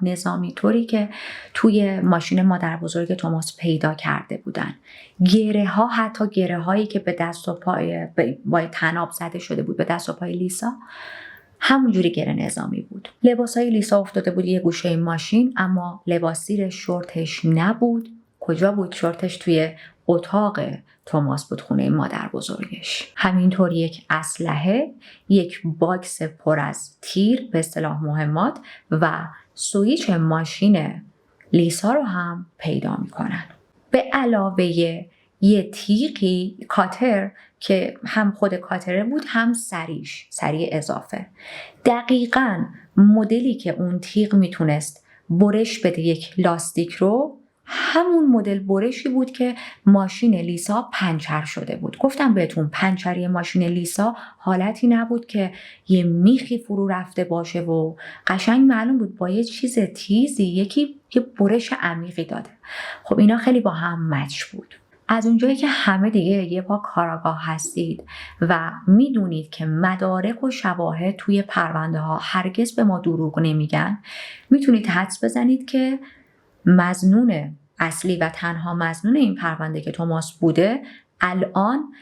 نظامی طوری که توی ماشین مادر بزرگ توماس پیدا کرده بودن. گره ها، حتی گره هایی که به دست و پای با طناب زده شده بود به دست و پای لیسا، همونجوری گره نظامی بود. لباسای لیسا افتاده بود یه گوشه ماشین، اما لباس زیر شورتش نبود. کجا بود شورتش؟ توی اتاق توماس بود، خونه مادر بزرگش. همینطور یک اسلحه، یک باکس پر از تیر، به اصطلاح مهمات، و سویچ ماشین لیسا رو هم پیدا میکنن. به علاوه یه تیغی، کاتر، که هم خود کاتره بود هم سریع اضافه. دقیقاً مدلی که اون تیغ میتونست برش بده یک لاستیک رو، همون مدل برشی بود که ماشین لیسا پنچر شده بود. گفتم بهتون پنچری ماشین لیسا حالتی نبود که یه میخی فرو رفته باشه و قشنگ معلوم بود با یه چیز تیزی یه برش عمیقی داده. خب اینا خیلی با هم مچ بود. از اونجایی که همه دیگه یه پا کاراگاه هستید و میدونید که مدارک و شواهد توی پرونده ها هرگز به ما دروغ نمیگن، میتونید حدس بزنید که مظنون اصلی و تنها مظنون این پرونده که توماس بوده، الان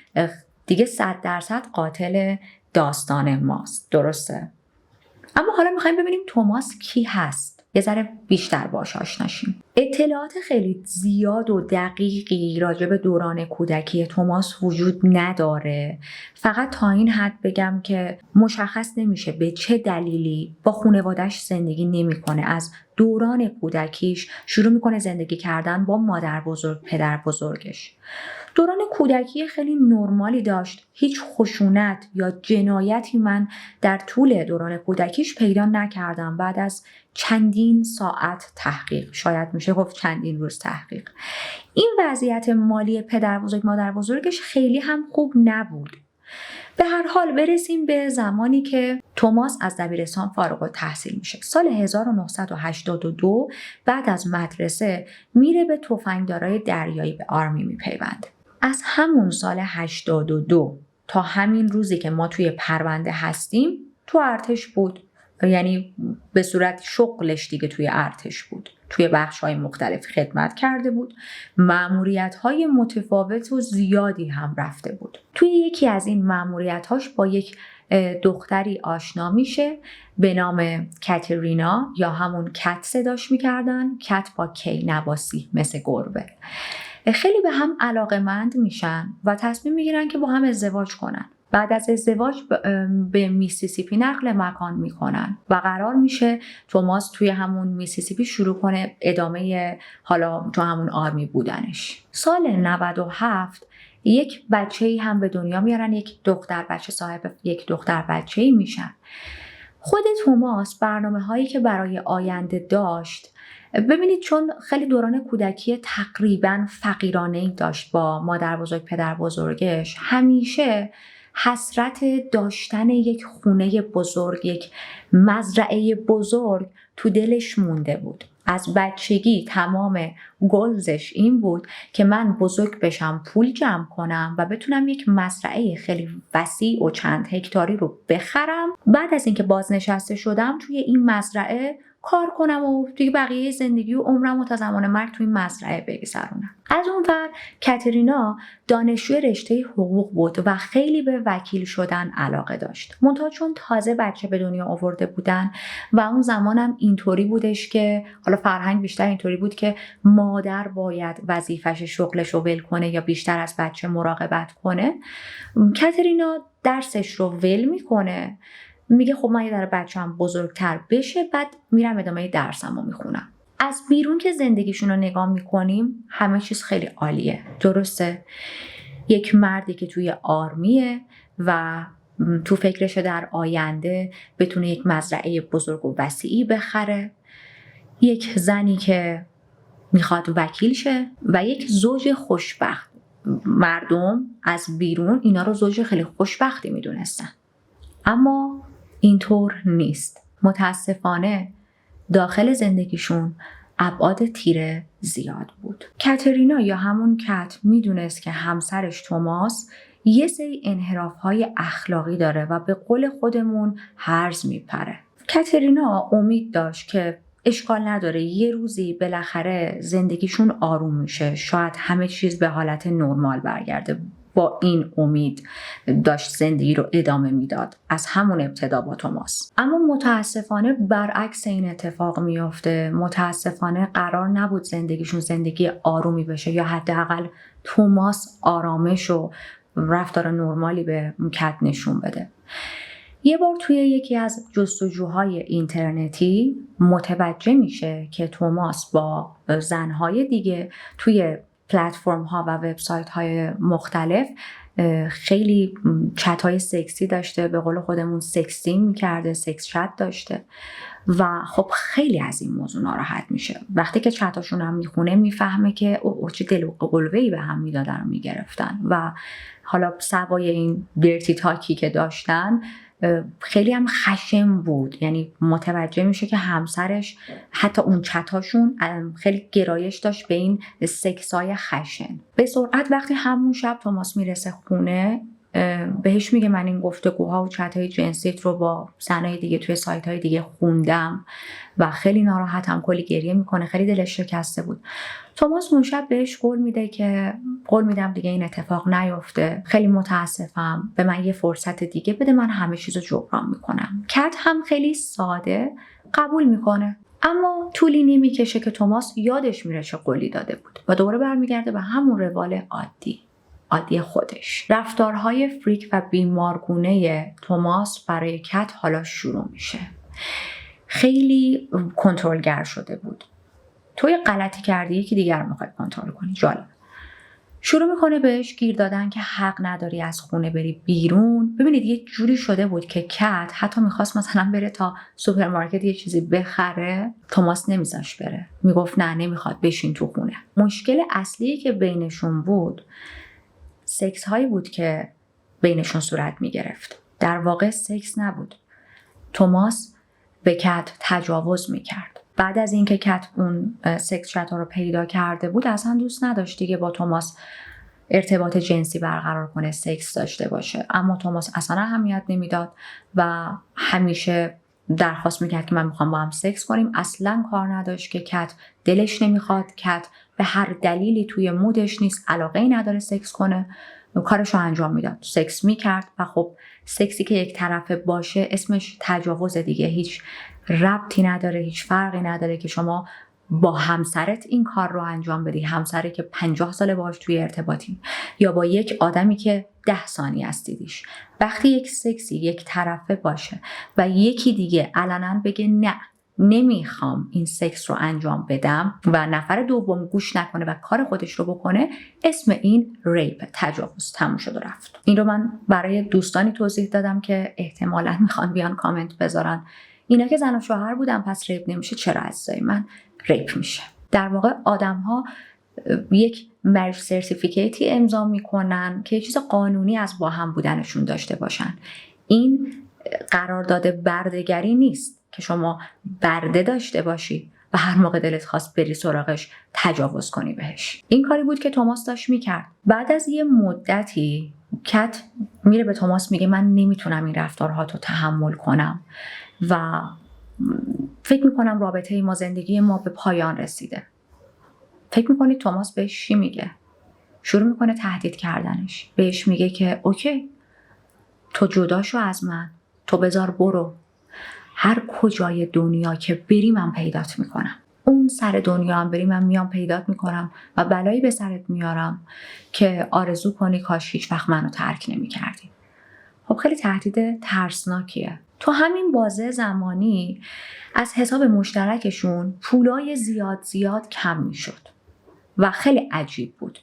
دیگه 100% قاتل داستان ماست. درسته؟ اما حالا میخوایم ببینیم توماس کی هست. یه ذره بیشتر باهاش آشنا شیم. اطلاعات خیلی زیاد و دقیقی راجع به دوران کودکی توماس وجود نداره. فقط تا این حد بگم که مشخص نمیشه به چه دلیلی با خانواده‌اش زندگی نمیکنه. از دوران کودکیش شروع میکنه زندگی کردن با مادر بزرگ، پدر بزرگش. دوران کودکی خیلی نرمالی داشت. هیچ خشونت یا جنایتی من در طول دوران کودکیش پیدا نکردم. بعد از چندین ساعت تحقیق، شاید میشه گفت چندین روز تحقیق، این وضعیت مالی پدر بزرگ مادر بزرگش خیلی هم خوب نبود. به هر حال برسیم به زمانی که توماس از دبیرستان فارغ التحصیل میشه. سال 1982 بعد از مدرسه میره به تفنگدارای دریایی، به آرمی میپیونده. از همون سال 82 تا همین روزی که ما توی پرونده هستیم تو ارتش بود. یعنی به صورت شغلش دیگه توی ارتش بود. توی بخش‌های مختلف خدمت کرده بود. مأموریت‌های متفاوت و زیادی هم رفته بود. توی یکی از این مأموریت‌هاش با یک دختری آشنا میشه به نام کاترینا، یا همون کت صداش میکردن. کت با کی، نواسی، مثل گربه. خیلی به هم علاقه‌مند میشن و تصمیم میگیرن که با هم ازدواج کنن. بعد از ازدواج به میسیسیپی نقل مکان میکنن و قرار میشه توماس توی همون میسیسیپی شروع کنه ادامه حالا تو همون آرمی بودنش. سال 97 یک بچه‌ای هم به دنیا میارن. یک دختر بچه، صاحب یک دختر بچه‌ای میشن. خود توماس برنامه‌هایی که برای آینده داشت، ببینید چون خیلی دوران کودکی تقریباً فقیرانه‌ای داشت با مادر بزرگ پدر بزرگش، همیشه حسرت داشتن یک خونه بزرگ، یک مزرعه بزرگ تو دلش مونده بود. از بچگی تمام گلزش این بود که من بزرگ بشم، پول جمع کنم و بتونم یک مزرعه خیلی وسیع و چند هکتاری رو بخرم. بعد از اینکه بازنشسته شدم توی این مزرعه کار کنم و دیگه بقیه زندگی و عمرم و تا زمان مرگ توی مزرعه بگذرونم. از اون ور کاترینا دانشجوی رشته حقوق بود و خیلی به وکیل شدن علاقه داشت. منتها چون تازه بچه به دنیا آورده بودن و اون زمانم اینطوری بودش که حالا فرهنگ بیشتر اینطوری بود که مادر باید وظیفش شغلش رو ول کنه یا بیشتر از بچه مراقبت کنه، کاترینا درسش رو ول میکنه. میگه خب من یه ذره بچه‌م بزرگتر بشه بعد میرم ادامه درسم رو میخونم. از بیرون که زندگیشون رو نگاه میکنیم همه چیز خیلی عالیه، درسته؟ یک مردی که توی آرمیه و تو فکرشه در آینده بتونه یک مزرعه بزرگ و وسیعی بخره، یک زنی که میخواد وکیل شه و یک زوج خوشبخت. مردم از بیرون اینا رو زوج خیلی خوشبختی میدونستن، اما اینطور نیست. متاسفانه داخل زندگیشون ابعاد تیره زیاد بود. کاترینا یا همون کت میدونست که همسرش توماس یه سری انحراف‌های اخلاقی داره و به قول خودمون هرز میپره. کاترینا امید داشت که اشکال نداره یه روزی بالاخره زندگیشون آروم میشه، شاید همه چیز به حالت نرمال برگرده. با این امید داشت زندگی رو ادامه میداد از همون ابتدا با توماس. اما متاسفانه برعکس این اتفاق میفته. متاسفانه قرار نبود زندگیشون زندگی آرومی بشه یا حداقل توماس آرامش و رفتار نرمالی به کت نشون بده. یه بار توی یکی از جستجوهای اینترنتی متوجه میشه که توماس با زنهای دیگه توی پلتفرم ها و وبسایت های مختلف خیلی چت های سکسی داشته، به قول خودمون سکسینگ میکرده، سکس چت داشته و خب خیلی از این موضوع ناراحت میشه. وقتی که چتاشون هم میخونه میفهمه که او چه دل و قلوه‌ای به هم میدادن و میگرفتن و حالا سوای این درتی تاکی که داشتن خیلی هم خشن بود. یعنی متوجه میشه که همسرش حتی اون چتاشون خیلی گرایش داشت به این سکسای خشن. به سرعت وقتی همون شب توماس میرسه خونه بهش میگه من این گفتگوها و چت‌های جنسیت رو با زنای دیگه توی سایت‌های دیگه خوندم و خیلی ناراحتم، کلی گریه میکنه، خیلی دلش شکسته بود. توماس اون شب بهش قول میده که قول میدم دیگه این اتفاق نیفته، خیلی متاسفم، به من یه فرصت دیگه بده، من همه چیزو جبران میکنم. کت هم خیلی ساده قبول میکنه، اما طولی نمیکشه که توماس یادش میره چه قولی داده بود و دوباره برمیگرده به همون روال عادی خودش. رفتارهای فریک و بیمارگونه توماس برای کت حالا شروع میشه. خیلی کنترلگر شده بود. تو یه غلطی کردی یکی دیگر رو میخوای کنترل کنی. جالب. شروع میکنه بهش گیر دادن که حق نداری از خونه بری بیرون. ببینید یه جوری شده بود که کت حتی میخواست مثلا بره تا سوپرمارکت یه چیزی بخره، توماس نمیذاش بره، میگفت نه نمیخواد، بشین تو خونه. مشکل اصلی که بینشون بود سکس هایی بود که بینشون صورت می گرفت. در واقع سکس نبود. توماس به کت تجاوز می کرد. بعد از اینکه کت اون سکس چت ها رو پیدا کرده بود اصلا دوست نداشت دیگه با توماس ارتباط جنسی برقرار کنه، سکس داشته باشه. اما توماس اصلا اهمیت نمیداد و همیشه درخواست میکرد که من میخوام با هم سکس کنیم. اصلا کار نداشت که کت دلش نمیخواد، کت به هر دلیلی توی مودش نیست، علاقه‌ای نداره سکس کنه، کارشو انجام میداد، سکس میکرد. و خب سکسی که یک طرفه باشه اسمش تجاوز دیگه، هیچ ربطی نداره، هیچ فرقی نداره که شما با همسرت این کار رو انجام بدی، همسری که 50 ساله باهاش توی ارتباطی، یا با یک آدمی که 10 ثانیه است دیدیش. وقتی یک سکسی یک طرفه باشه و یکی دیگه علنا بگه نه نمیخوام این سکس رو انجام بدم و نفر دوم گوش نکنه و کار خودش رو بکنه، اسم این ریپ، تجاوز، تموم شد و رفت. این رو من برای دوستانی توضیح دادم که احتمالاً میخوان بیان کامنت بذارن اینا که زن و شوهر بودن پس ریپ نمیشه، چرا عزیزای من ریپ میشه. در واقع آدم‌ها یک مریج سرتیفیکیتی امضا میکنن که یه چیز قانونی از با هم بودنشون داشته باشن. این قرارداد برده‌گری نیست که شما برده داشته باشی و هر موقع دلت خواست بری سراغش تجاوز کنی بهش. این کاری بود که توماس داشت میکرد. بعد از یه مدتی کت میره به توماس میگه من نمیتونم این رفتارها رو تحمل کنم و فکر میکنم رابطه ما، زندگی ما به پایان رسیده. فکر میکنید توماس بهش چی میگه؟ شروع میکنه تهدید کردنش. بهش میگه که اوکی تو جدا شو از من، تو بذار برو، هر کجای دنیا که بری من پیدات میکنم، اون سر دنیا هم بری من میام پیدات میکنم و بلایی به سرت میارم که آرزو کنی کاش هیچ وقت منو ترک نمیکردی. خب خیلی تهدید ترسناکیه. تو همین بازه زمانی از حساب مشترکشون پولای زیاد کم میشد و خیلی عجیب بود.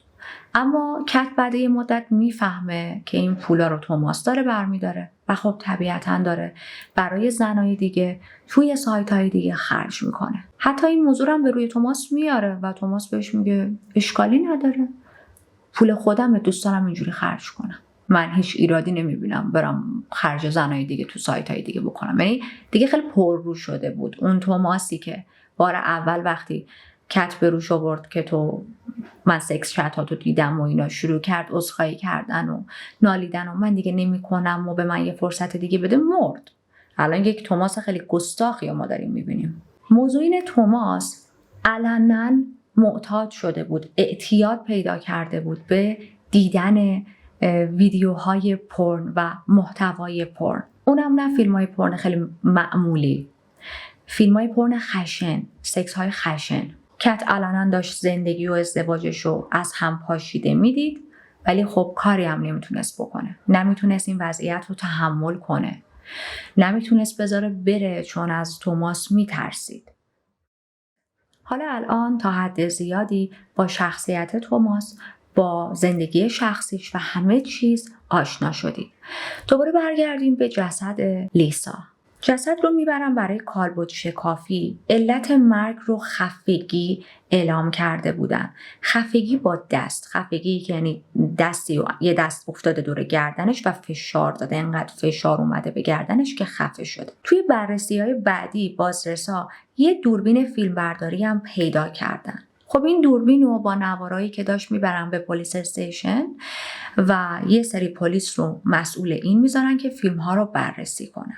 اما کت بعد یه مدت میفهمه که این پولا رو توماس داره برمیداره و خب طبیعتاً داره برای زنای دیگه توی سایت‌های دیگه خرج میکنه. حتی این موضوع هم به روی توماس میاره و توماس بهش میگه اشکالی نداره، پول خودم دوست دارم اینجوری خرج کنم، من هیچ ایرادی نمیبینم برم خرج زنای دیگه تو سایت‌های دیگه بکنم. یعنی دیگه خیلی پررو شده بود اون توماسی که بار اول وقتی کت به روش آورد که من سکس چتاتو دیدم و اینا، شروع کرد عذرخواهی کردن و نالیدن و من دیگه نمی‌کنم و به من یه فرصت دیگه بده، مرد. الان یک توماس خیلی گستاخی ما داریم میبینیم. موضوع این توماس علناً معتاد شده بود، اعتیاد پیدا کرده بود به دیدن ویدیوهای پورن و محتوای پورن. اونم نه فیلم‌های پورن خیلی معمولی، فیلم‌های پورن خشن، سکس‌های خشن. کت علنا داشت زندگی و ازدواجش رو از هم پاشیده میدید، ولی خب کاری هم نمیتونست بکنه. نمیتونست این وضعیت رو تحمل کنه. نمیتونست بذاره بره چون از توماس میترسید. حالا الان تا حد زیادی با شخصیت توماس، با زندگی شخصیش و همه چیز آشنا شدید. دوباره برگردیم به جسد لیسا. جسد رو میبرن برای کالبد شکافی. علت مرگ رو خفگی اعلام کرده بودن. خفگی با دست، خفگی که یعنی دستی و یه دست افتاده دور گردنش و فشار داده، انقدر فشار اومده به گردنش که خفه شده. توی بررسی‌های بعدی بازرسا یه دوربین فیلمبرداری هم پیدا کردن. خب این دوربین رو با نوارایی که داشت میبرن به پلیس استیشن و یه سری پلیس رو مسئول این میذارن که فیلم ها رو بررسی کنن.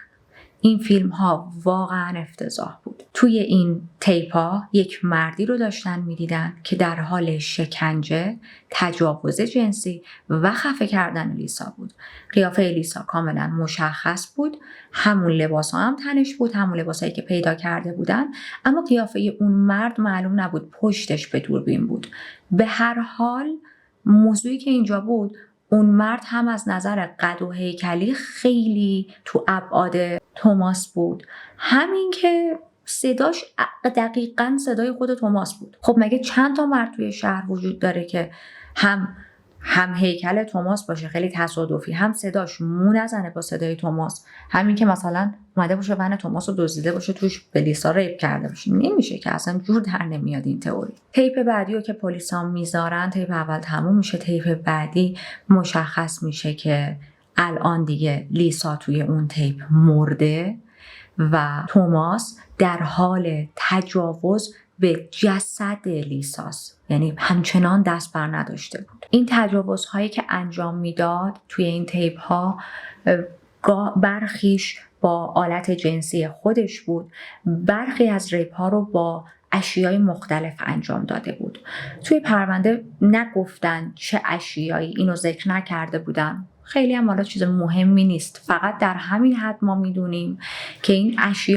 این فیلم ها واقعا افتضاح بود. توی این تیپ ها یک مردی رو داشتن میدیدن که در حال شکنجه، تجاوز جنسی و خفه کردن لیسا بود. قیافه لیسا کاملا مشخص بود، همون لباس ها هم تنش بود، همون لباس هایی که پیدا کرده بودن، اما قیافه اون مرد معلوم نبود، پشتش به دوربین بود. به هر حال موضوعی که اینجا بود، اون مرد هم از نظر قد و هیکلی خیلی تو ابعاد توماس بود، همین که صداش دقیقاً صدای خود توماس بود. خب مگه چند تا مرد توی شهر وجود داره که هم هیکل توماس باشه خیلی تصادفی، هم صداش مو نزنه با صدای توماس، همین که مثلا اومده باشه ون توماس رو دزدیده باشه توش به لیسا ریپ کرده باشه؟ نمیشه که، اصلا جور در نمیاد این تئوری. تیپ بعدی رو که پلیسا میذارن، تیپ اول تموم میشه، تیپ بعدی مشخص میشه که الان دیگه لیسا توی اون تیپ مرده و توماس در حال تجاوز به جسد لیساست، یعنی همچنان دست بر نداشته بود. این تجاوزهایی که انجام میداد توی این تیپ ها برخیش با آلت جنسی خودش بود، برخی از ریپ ها رو با اشیای مختلف انجام داده بود. توی پرونده نگفتن چه اشیایی، اینو ذکر نکرده بودن، خیلی هم حالا چیز مهمی نیست، فقط در همین حد ما میدونیم که این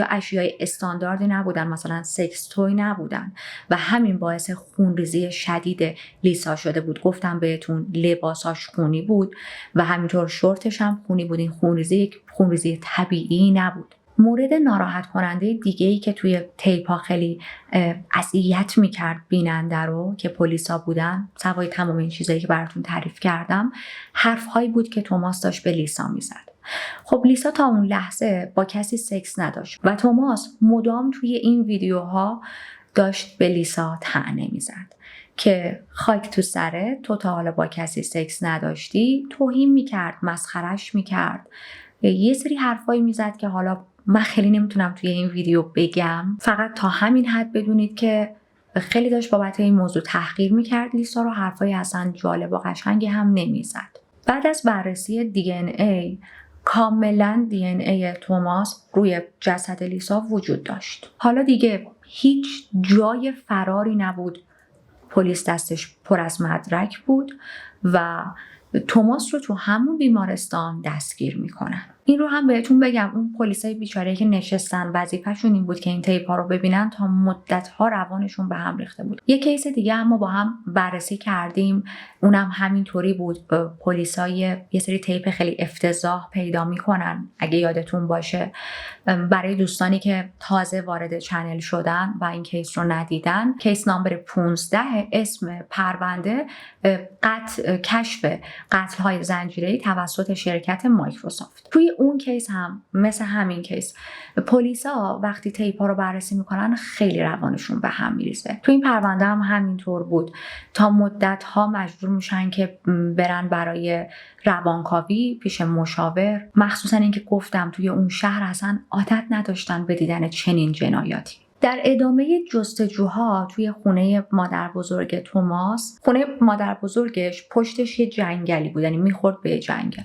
اشیای استانداردی نبودن، مثلا سکس توی نبودن و همین باعث خونریزی شدید لیسا شده بود. گفتم بهتون لباساش خونی بود و همینطور شورتش هم خونی بود. این خونریزی یک خونریزی طبیعی نبود. مورد ناراحت کننده دیگه‌ای که توی تیپا خیلی اذیت میکرد بیننده رو که پلیسا بودن، سوای تمام این چیزایی که براتون تعریف کردم، حرفهایی بود که توماس داشت به لیسا میزد. خب لیسا تا اون لحظه با کسی سکس نداشت و توماس مدام توی این ویدیوها داشت به لیسا طعنه میزد که خاک تو سره، تو تا حالا با کسی سکس نداشتی، توهین میکرد، مسخرش میکرد، یه سری حرفایی میزد که حالا من خیلی نمیتونم توی این ویدیو بگم، فقط تا همین حد بدونید که خیلی داشت بابت این موضوع تحقیر میکرد لیسا رو، حرفای اصلا جالب و قشنگی هم نمیزد. بعد از بررسی دی ان ای کاملا دی ان ای توماس روی جسد لیسا وجود داشت. حالا دیگه هیچ جای فراری نبود، پلیس دستش پر از مدرک بود و توماس رو تو همون بیمارستان دستگیر میکنن. این رو هم بهتون بگم، اون پلیسای بیچاره که نشستن وظیفه‌شون این بود که این تیپ‌ها رو ببینن، تا مدت‌ها روانشون به هم ریخته بود. یه کیس دیگه هم ما با هم بررسی کردیم، اونم همینطوری بود. پلیسای یه سری تیپ خیلی افتضاح پیدا میکنن، اگه یادتون باشه. برای دوستانی که تازه وارد چنل شدن و این کیس رو ندیدن، کیس نامبر 15 اسم پرونده کشف قتل‌های زنجیره‌ای توسط شرکت مایکروسافت. توی اون کیس هم مثل همین کیس پلیسا وقتی تیپ‌ها رو بررسی میکنن خیلی روانشون به هم میریزه. توی این پرونده هم همینطور بود. تا مدت‌ها مجبور میشن که برن برای روانکاوی پیش مشاور، مخصوصا اینکه گفتم توی اون شهر اصلا عادت نداشتن به دیدن چنین جنایاتی. در ادامه جستجوها توی خونه مادر بزرگ توماس، خونه مادر بزرگش پشتش یه جنگلی بود، یعنی میخورد به جنگل.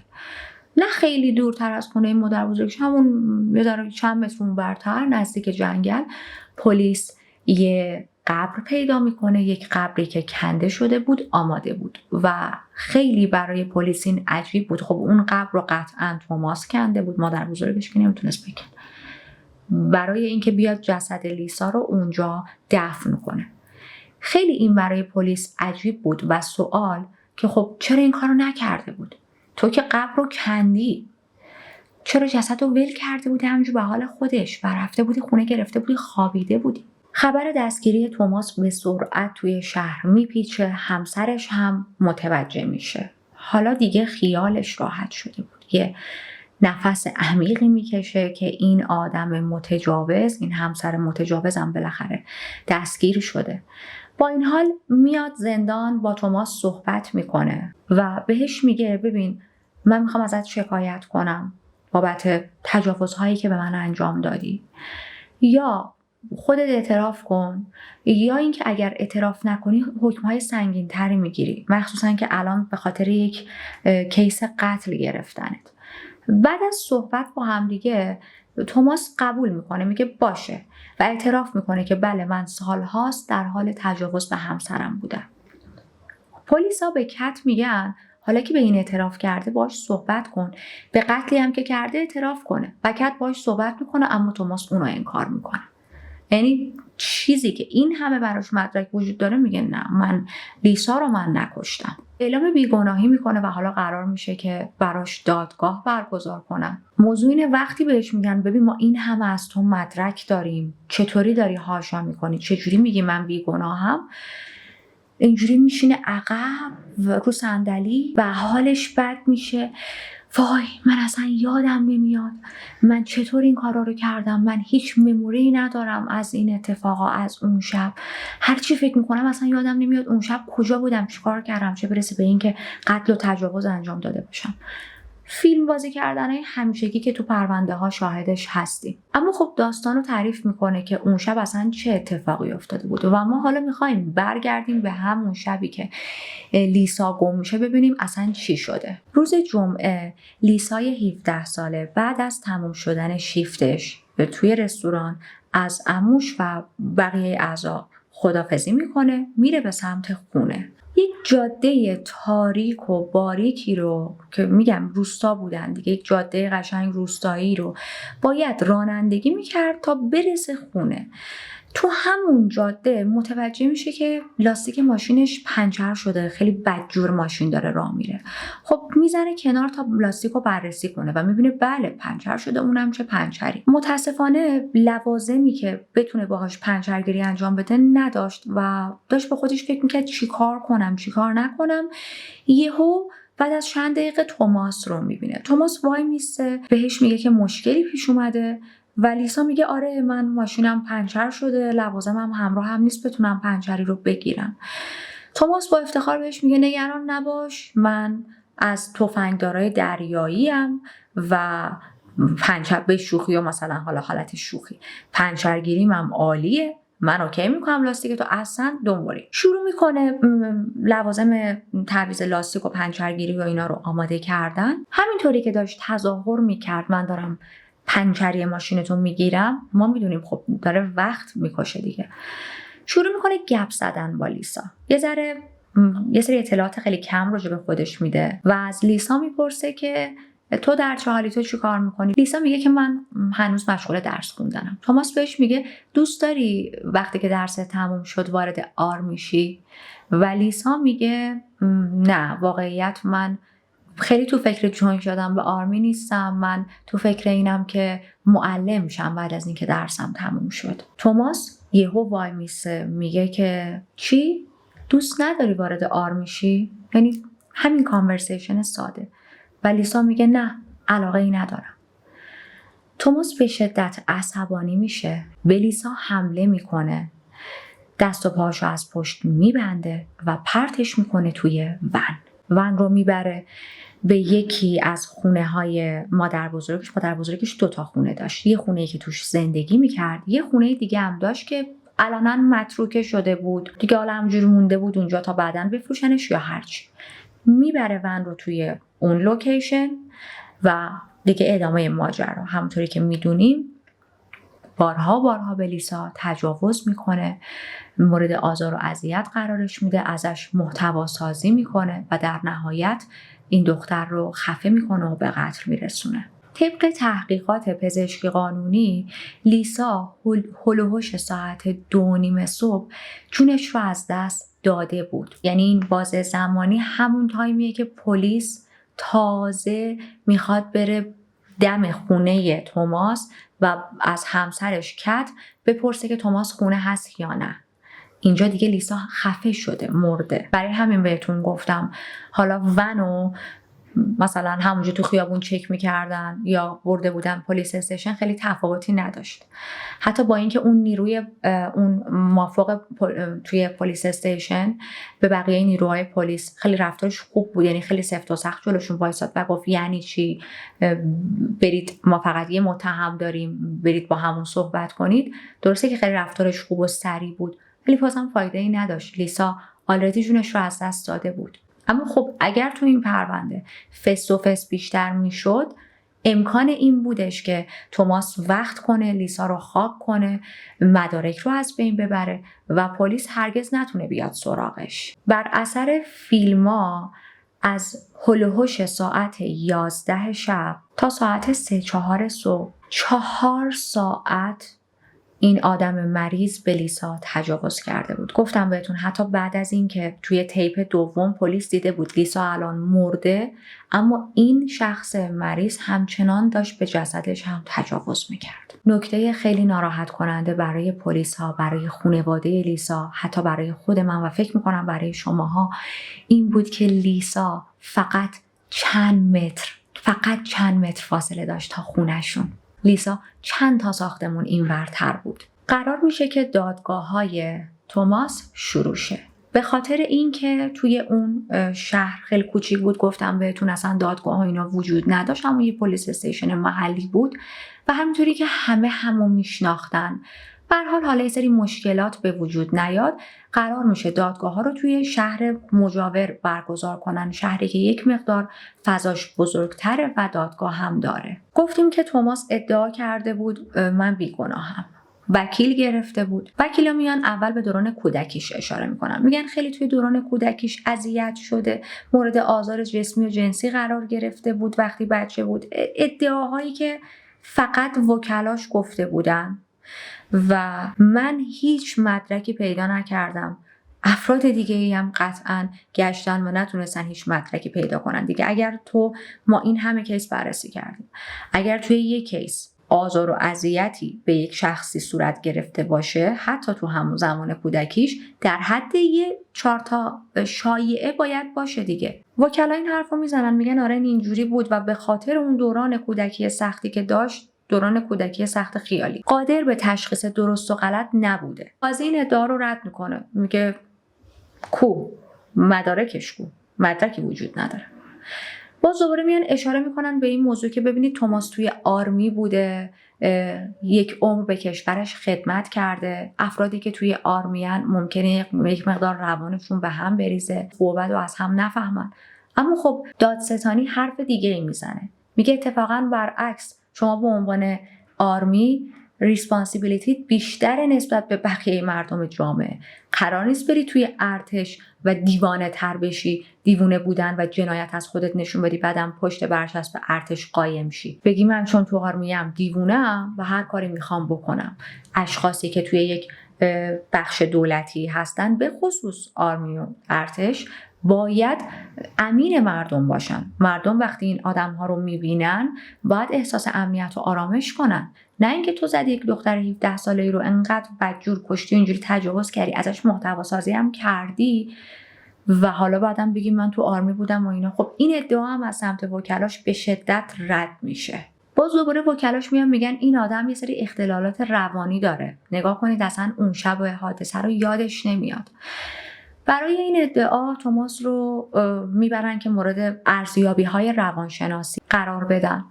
نه خیلی دورتر از خونه مادر بزرگش، همون یه ذره چند متر اونورتر نزدیک جنگل، پلیس یه قبر پیدا میکنه، یک قبری که کنده شده بود، آماده بود و خیلی برای پلیس این عجیب بود. خب اون قبر رو قطعا توماس کنده بود، مادر بزرگش که نمیتونست بکنه، برای اینکه بیاد جسد لیسا رو اونجا دفن کنه. خیلی این برای پلیس عجیب بود و سوال که خب چرا این کارو نکرده بود؟ تو که قبر رو کندی، چرا جسد رو ول کرده بودی همونجور به حال خودش و رفته بودی خونه گرفته بودی خوابیده بودی؟ خبر دستگیری توماس به سرعت توی شهر میپیچه، همسرش هم متوجه میشه. حالا دیگه خیالش راحت شده بود، یه نفس عمیقی میکشه که این آدم متجاوز، این همسر متجاوزم بالاخره دستگیر شده. با این حال میاد زندان، با توماس صحبت میکنه و بهش میگه ببین من میخوام ازت شکایت کنم بابت تجاوزهایی که به من انجام دادی، یا خودت اعتراف کن یا اینکه اگر اعتراف نکنی حکم‌های سنگین‌تری میگیری، مخصوصا که الان به خاطر یک کیس قتل گرفتنت. بعد از صحبت با هم دیگه توماس قبول میکنه، میگه باشه و اعتراف میکنه که بله من سالهاست در حال تجاوز به همسرم بودم. پلیسا به کت میگن حالا که به این اعتراف کرده باش صحبت کن، به قتلی هم که کرده اعتراف کنه. و کت باش صحبت میکنه اما توماس اونو انکار میکنه. یعنی چیزی که این همه براش مدرک وجود داره میگه نه، من لیسا رو من نکشتم. اعلام بیگناهی میکنه و حالا قرار میشه که براش دادگاه برگزار کنن. موضوع اینه وقتی بهش میگن ببین ما این همه از تو مدرک داریم، چطوری داری حاشا میکنی، چجوری میگی من بیگناهم، اینجوری میشینه عقب رو صندلی و حالش بد میشه. وای من اصلا یادم نمیاد من چطور این کارا رو کردم، من هیچ مموری ندارم از این اتفاقا، از اون شب هر چی فکر میکنم اصلا یادم نمیاد اون شب کجا بودم، چیکار کردم، چه برسه به این که قتل و تجاوز انجام داده باشم. فیلم بازی کردنهای همیشگی که تو پرونده ها شاهدش هستیم. اما خب داستانو تعریف میکنه که اون شب اصلا چه اتفاقی افتاده بود و ما حالا میخوایم برگردیم به همون شبی که لیسا گم میشه، ببینیم اصلا چی شده. روز جمعه لیسای 17 ساله بعد از تموم شدن شیفتش توی رستوران از عموش و بقیه اعضا خداحافظی میکنه، میره به سمت خونه. یک جاده تاریک و باریکی رو که میگم روستا بودن دیگه، یک جاده قشنگ روستایی رو باید رانندگی میکرد تا برسه خونه. تو همون جاده متوجه میشه که لاستیک ماشینش پنچر شده، خیلی بدجور ماشین داره راه میره. خب میزنه کنار تا لاستیک رو بررسی کنه و میبینه بله پنچر شده، اونم چه پنچری. متاسفانه لوازمی که بتونه باهاش پنچرگیری انجام بده نداشت و داشت به خودش فکر میکرد چیکار کنم چیکار نکنم. یهو بعد از چند دقیقه توماس رو میبینه. توماس وای میسته، بهش میگه که مشکلی پیش اومده و لیسا میگه آره من ماشینم پنچر شده، لوازمم همراه هم نیست بتونم پنچری رو بگیرم. توماس با افتخار بهش میگه نگران نباش، من از تفنگدارای دریاییم و پنچر به شوخی و مثلا حالا حالت شوخی پنچرگیریم هم عالیه، من اوکی میکنم لاستیک تو اصلا دنبالی. شروع میکنه لوازم تعویض لاستیک و پنچرگیری و اینا رو آماده کردن. همینطوری که داشت تظاهر میکرد من دارم پنچری ماشینتون میگیرم، ما میدونیم خب داره وقت میکشه دیگه. شروع میکنه گپ زدن با لیسا، یه سری اطلاعات خیلی کم راجع به خودش میده و از لیسا میپرسه که تو در چه حالی؟ تو چی کار میکنی؟ لیسا میگه که من هنوز مشغول درس خوندنم. توماس بهش میگه دوست داری وقتی که درس تموم شد وارد آرمی شی؟ و لیسا میگه نه، واقعیت من خیلی تو فکر جوین شدم به آرمی نیستم، من تو فکر اینم که معلم شم بعد از اینکه درسم تموم شد. توماس یهو وای میسه، میگه که چی؟ دوست نداری وارد آرمی شی؟ یعنی همین کانورسیشن ساده. و لیسا میگه نه، علاقه ای ندارم. توماس به شدت عصبانی میشه، به لیسا حمله میکنه، دست و پاشو از پشت میبنده و پرتش میکنه توی ون رو میبره به یکی از خونه های مادر بزرگش 2 خونه داشت. یه خونه‌ای که توش زندگی میکرد، یه خونه دیگه هم داشت که الاناً متروکه شده بود دیگه، حالا همجوری مونده بود اونجا تا بعداً بفروشنش یا هرچی. میبره ون رو توی اون لوکیشن و دیگه ادامه ماجرا همونطوری که میدونیم بارها به لیسا تجاوز میکنه، مورد آزار و اذیت قرارش میده، ازش محتوا سازی میکنه و در نهایت این دختر رو خفه میکنه و به قتل میرسونه. طبق تحقیقات پزشکی قانونی لیسا هلوهوش ساعت 2:30 صبح جونش رو از دست داده بود. یعنی این بازه زمانی همون تایمیه که پلیس تازه میخواد بره دم خونه توماس و از همسرش کت بپرسه که توماس خونه هست یا نه. اینجا دیگه لیسا خفه شده، مرده. برای همین بهتون گفتم حالا ونو مثلا همونجا تو خیابون چک میکردن یا برده بودن پلیس استیشن خیلی تفاوتی نداشت. حتی با اینکه اون نیروی اون مافوق توی پلیس استیشن به بقیه نیروهای پلیس خیلی رفتارش خوب بود، یعنی خیلی سفت و سخت جلوشون وایساد و گفت یعنی چی برید، ما فقط یه متهم داریم، برید با همون صحبت کنید. درسته که خیلی رفتارش خوب و سریع بود ولی بازم فایده ای نداشت. لیسا آلردی جونش رو از دست داده بود. اما خب اگر تو این پرونده فس و فس بیشتر میشد، امکان این بودش که توماس وقت کنه، لیسا رو خاک کنه، مدارک رو از بین ببره و پلیس هرگز نتونه بیاد سراغش. بر اثر فیلما از هلوهوش ساعت 11 شب تا ساعت 3-4 صبح 4 ساعت این آدم مریض به لیسا تجاوز کرده بود. گفتم بهتون حتی بعد از این که توی تیپ دوم پلیس دیده بود لیسا الان مرده، اما این شخص مریض همچنان داشت به جسدش هم تجاوز میکرد. نکته خیلی ناراحت کننده برای پلیس ها، برای خانواده لیسا، حتی برای خود من و فکر میکنم برای شماها این بود که لیسا فقط چند متر فاصله داشت تا خونه‌شون. لیسا چند تا ساختمون اینورتر بود. قرار میشه که دادگاه‌های توماس شروع شه. به خاطر اینکه توی اون شهر خیلی کوچیک بود، گفتم بهتون اصلا دادگاه ها اینا وجود نداشت، اما یه پلیس استیشن محلی بود و همینطوری که همو میشناختن. به هر حال حالا یه سری مشکلات به وجود نیاد، قرار میشه دادگاه ها رو توی شهر مجاور برگزار کنن، شهری که یک مقدار فضاش بزرگتره و دادگاه هم داره. گفتیم که توماس ادعا کرده بود من بیگناهم. وکیل گرفته بود. وکیلا میان اول به دوران کودکیش اشاره میکنن، میگن خیلی توی دوران کودکیش اذیت شده، مورد آزار جسمی و جنسی قرار گرفته بود وقتی بچه بود. ادعاهایی که فقط وکلاش گفته بودن و من هیچ مدرکی پیدا نکردم. افراد دیگه ای هم قطعاً گشتن و نتونستن هیچ مدرکی پیدا کنن دیگه. اگر ما این همه کیس بررسی کردیم، اگر توی یک کیس آزار و اذیتی به یک شخصی صورت گرفته باشه، حتی تو همون زمان کودکیش، در حد 4 تا شایعه باید باشه دیگه. وکلا این حرفو میزنن، میگن آره اینجوری بود و به خاطر اون دوران کودکی سختی که داشت، دوران کودکی سخت خیالی، قادر به تشخیص درست و غلط نبوده. قاضی این ادعا رو رد میکنه، میگه کو مدارکش کو، مدرکی وجود نداره. باز دوباره میان اشاره میکنن به این موضوع که ببینید توماس توی آرمی بوده، 1 عمر به کشورش خدمت کرده، افرادی که توی آرمیان ممکنه یک مقدار روانشون به هم بریزه، قوت رو از هم نفهمن. اما خب دادستانی حرف دیگه ای میزنه، میگه اتفاقا برعکس، شما به عنوان آرمی ریسپانسیبیلیتی بیشتر نسبت به بقیه مردم جامعه. قرار نیست بری توی ارتش و دیوانه تر بشی، دیوونه بودن و جنایت از خودت نشون بدی، بعدم پشت برچسب ارتش قایم شی. بگی من چون تو آرمیم دیوونه‌ام و هر کاری میخوام بکنم. اشخاصی که توی یک بخش دولتی هستن، به خصوص آرمی و ارتش، باید امین مردم باشن. مردم وقتی این آدم‌ها رو میبینن باید احساس امنیت و آرامش کنن، نه اینکه تو زدی یک دختر 17 ساله‌ای رو انقدر بدجور کشتی، اینجوری تجاوز کردی، ازش محتوا سازی هم کردی و حالا بعدم بگی من تو آرمی بودم و اینا. خب این ادعا هم از سمت وکلاش به شدت رد میشه. باز دوباره وکلاش میگن این آدم یه سری اختلالات روانی داره، نگاه کنید اصلا اون شب و حادثه رو یادش نمیاد. برای این ادعا توماس رو میبرن که مورد ارزیابی‌های روانشناسی قرار بدن،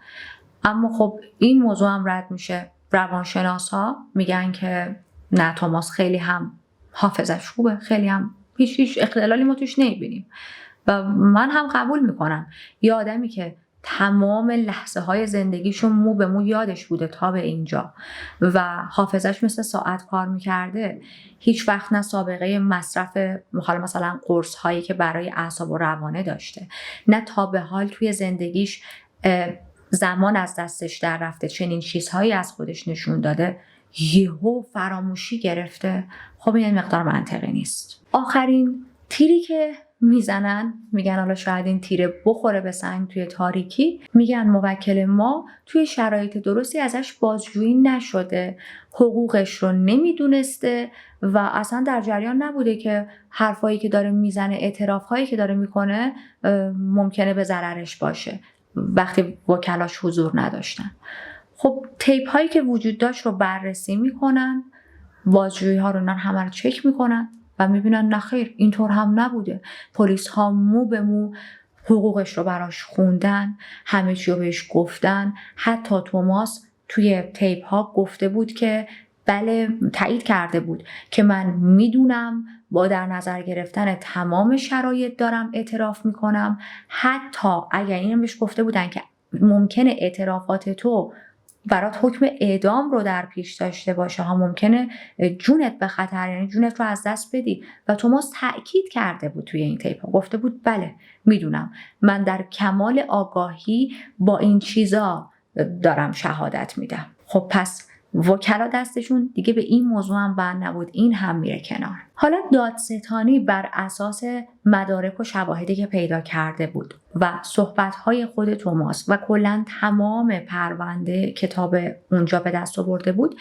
اما خب این موضوع هم رد میشه. روانشناس‌ها میگن که نه، توماس خیلی هم حافظش خوبه، خیلی هم هیچ اختلالی ما توش نمیبینیم و من هم قبول میکنم. یه آدمی که تمام لحظه های زندگیشون مو به مو یادش بوده تا به اینجا و حافظش مثل ساعت کار میکرده، هیچ وقت نه سابقه مصرف مثلا قرص هایی که برای اعصاب و روانه داشته، نه تا به حال توی زندگیش زمان از دستش در رفته چنین چیزهایی از خودش نشون داده، یهو فراموشی گرفته. خب این مقدار منطقی نیست. آخرین تیری که میزنن، میگن حالا شاید این تیره بخوره به سنگ توی تاریکی، میگن موکل ما توی شرایط درستی ازش بازجویی نشده، حقوقش رو نمیدونسته و اصلا در جریان نبوده که حرفایی که داره میزنه، اعترافهایی که داره میکنه ممکنه به ضررش باشه وقتی وکلاش حضور نداشتن. خب تیپ هایی که وجود داشت رو بررسی میکنن، بازجویی ها رو همه رو چک میکنن و میبینن نخیر، اینطور هم نبوده. پلیس ها مو به مو حقوقش رو براش خوندن، همه چی رو بهش گفتن. حتی توماس توی تیپ ها گفته بود که بله، تایید کرده بود که من میدونم با در نظر گرفتن تمام شرایط دارم اعتراف میکنم، حتی اگر اینم بهش گفته بودن که ممکنه اعترافات تو برات حکم اعدام رو در پیش داشته باشه ها، ممکنه جونت به خطر، یعنی جونت رو از دست بدی، و توماس تأکید کرده بود توی این تیپ ها، گفته بود بله میدونم، من در کمال آگاهی با این چیزا دارم شهادت میدم. خب پس وکلا دستشون دیگه به این موضوع هم بند نبود، این هم میره کنار. حالا دادستانی بر اساس مدارک و شواهدی که پیدا کرده بود و صحبت‌های خود توماس و کلاً تمام پرونده کتاب اونجا به دست آورده بود،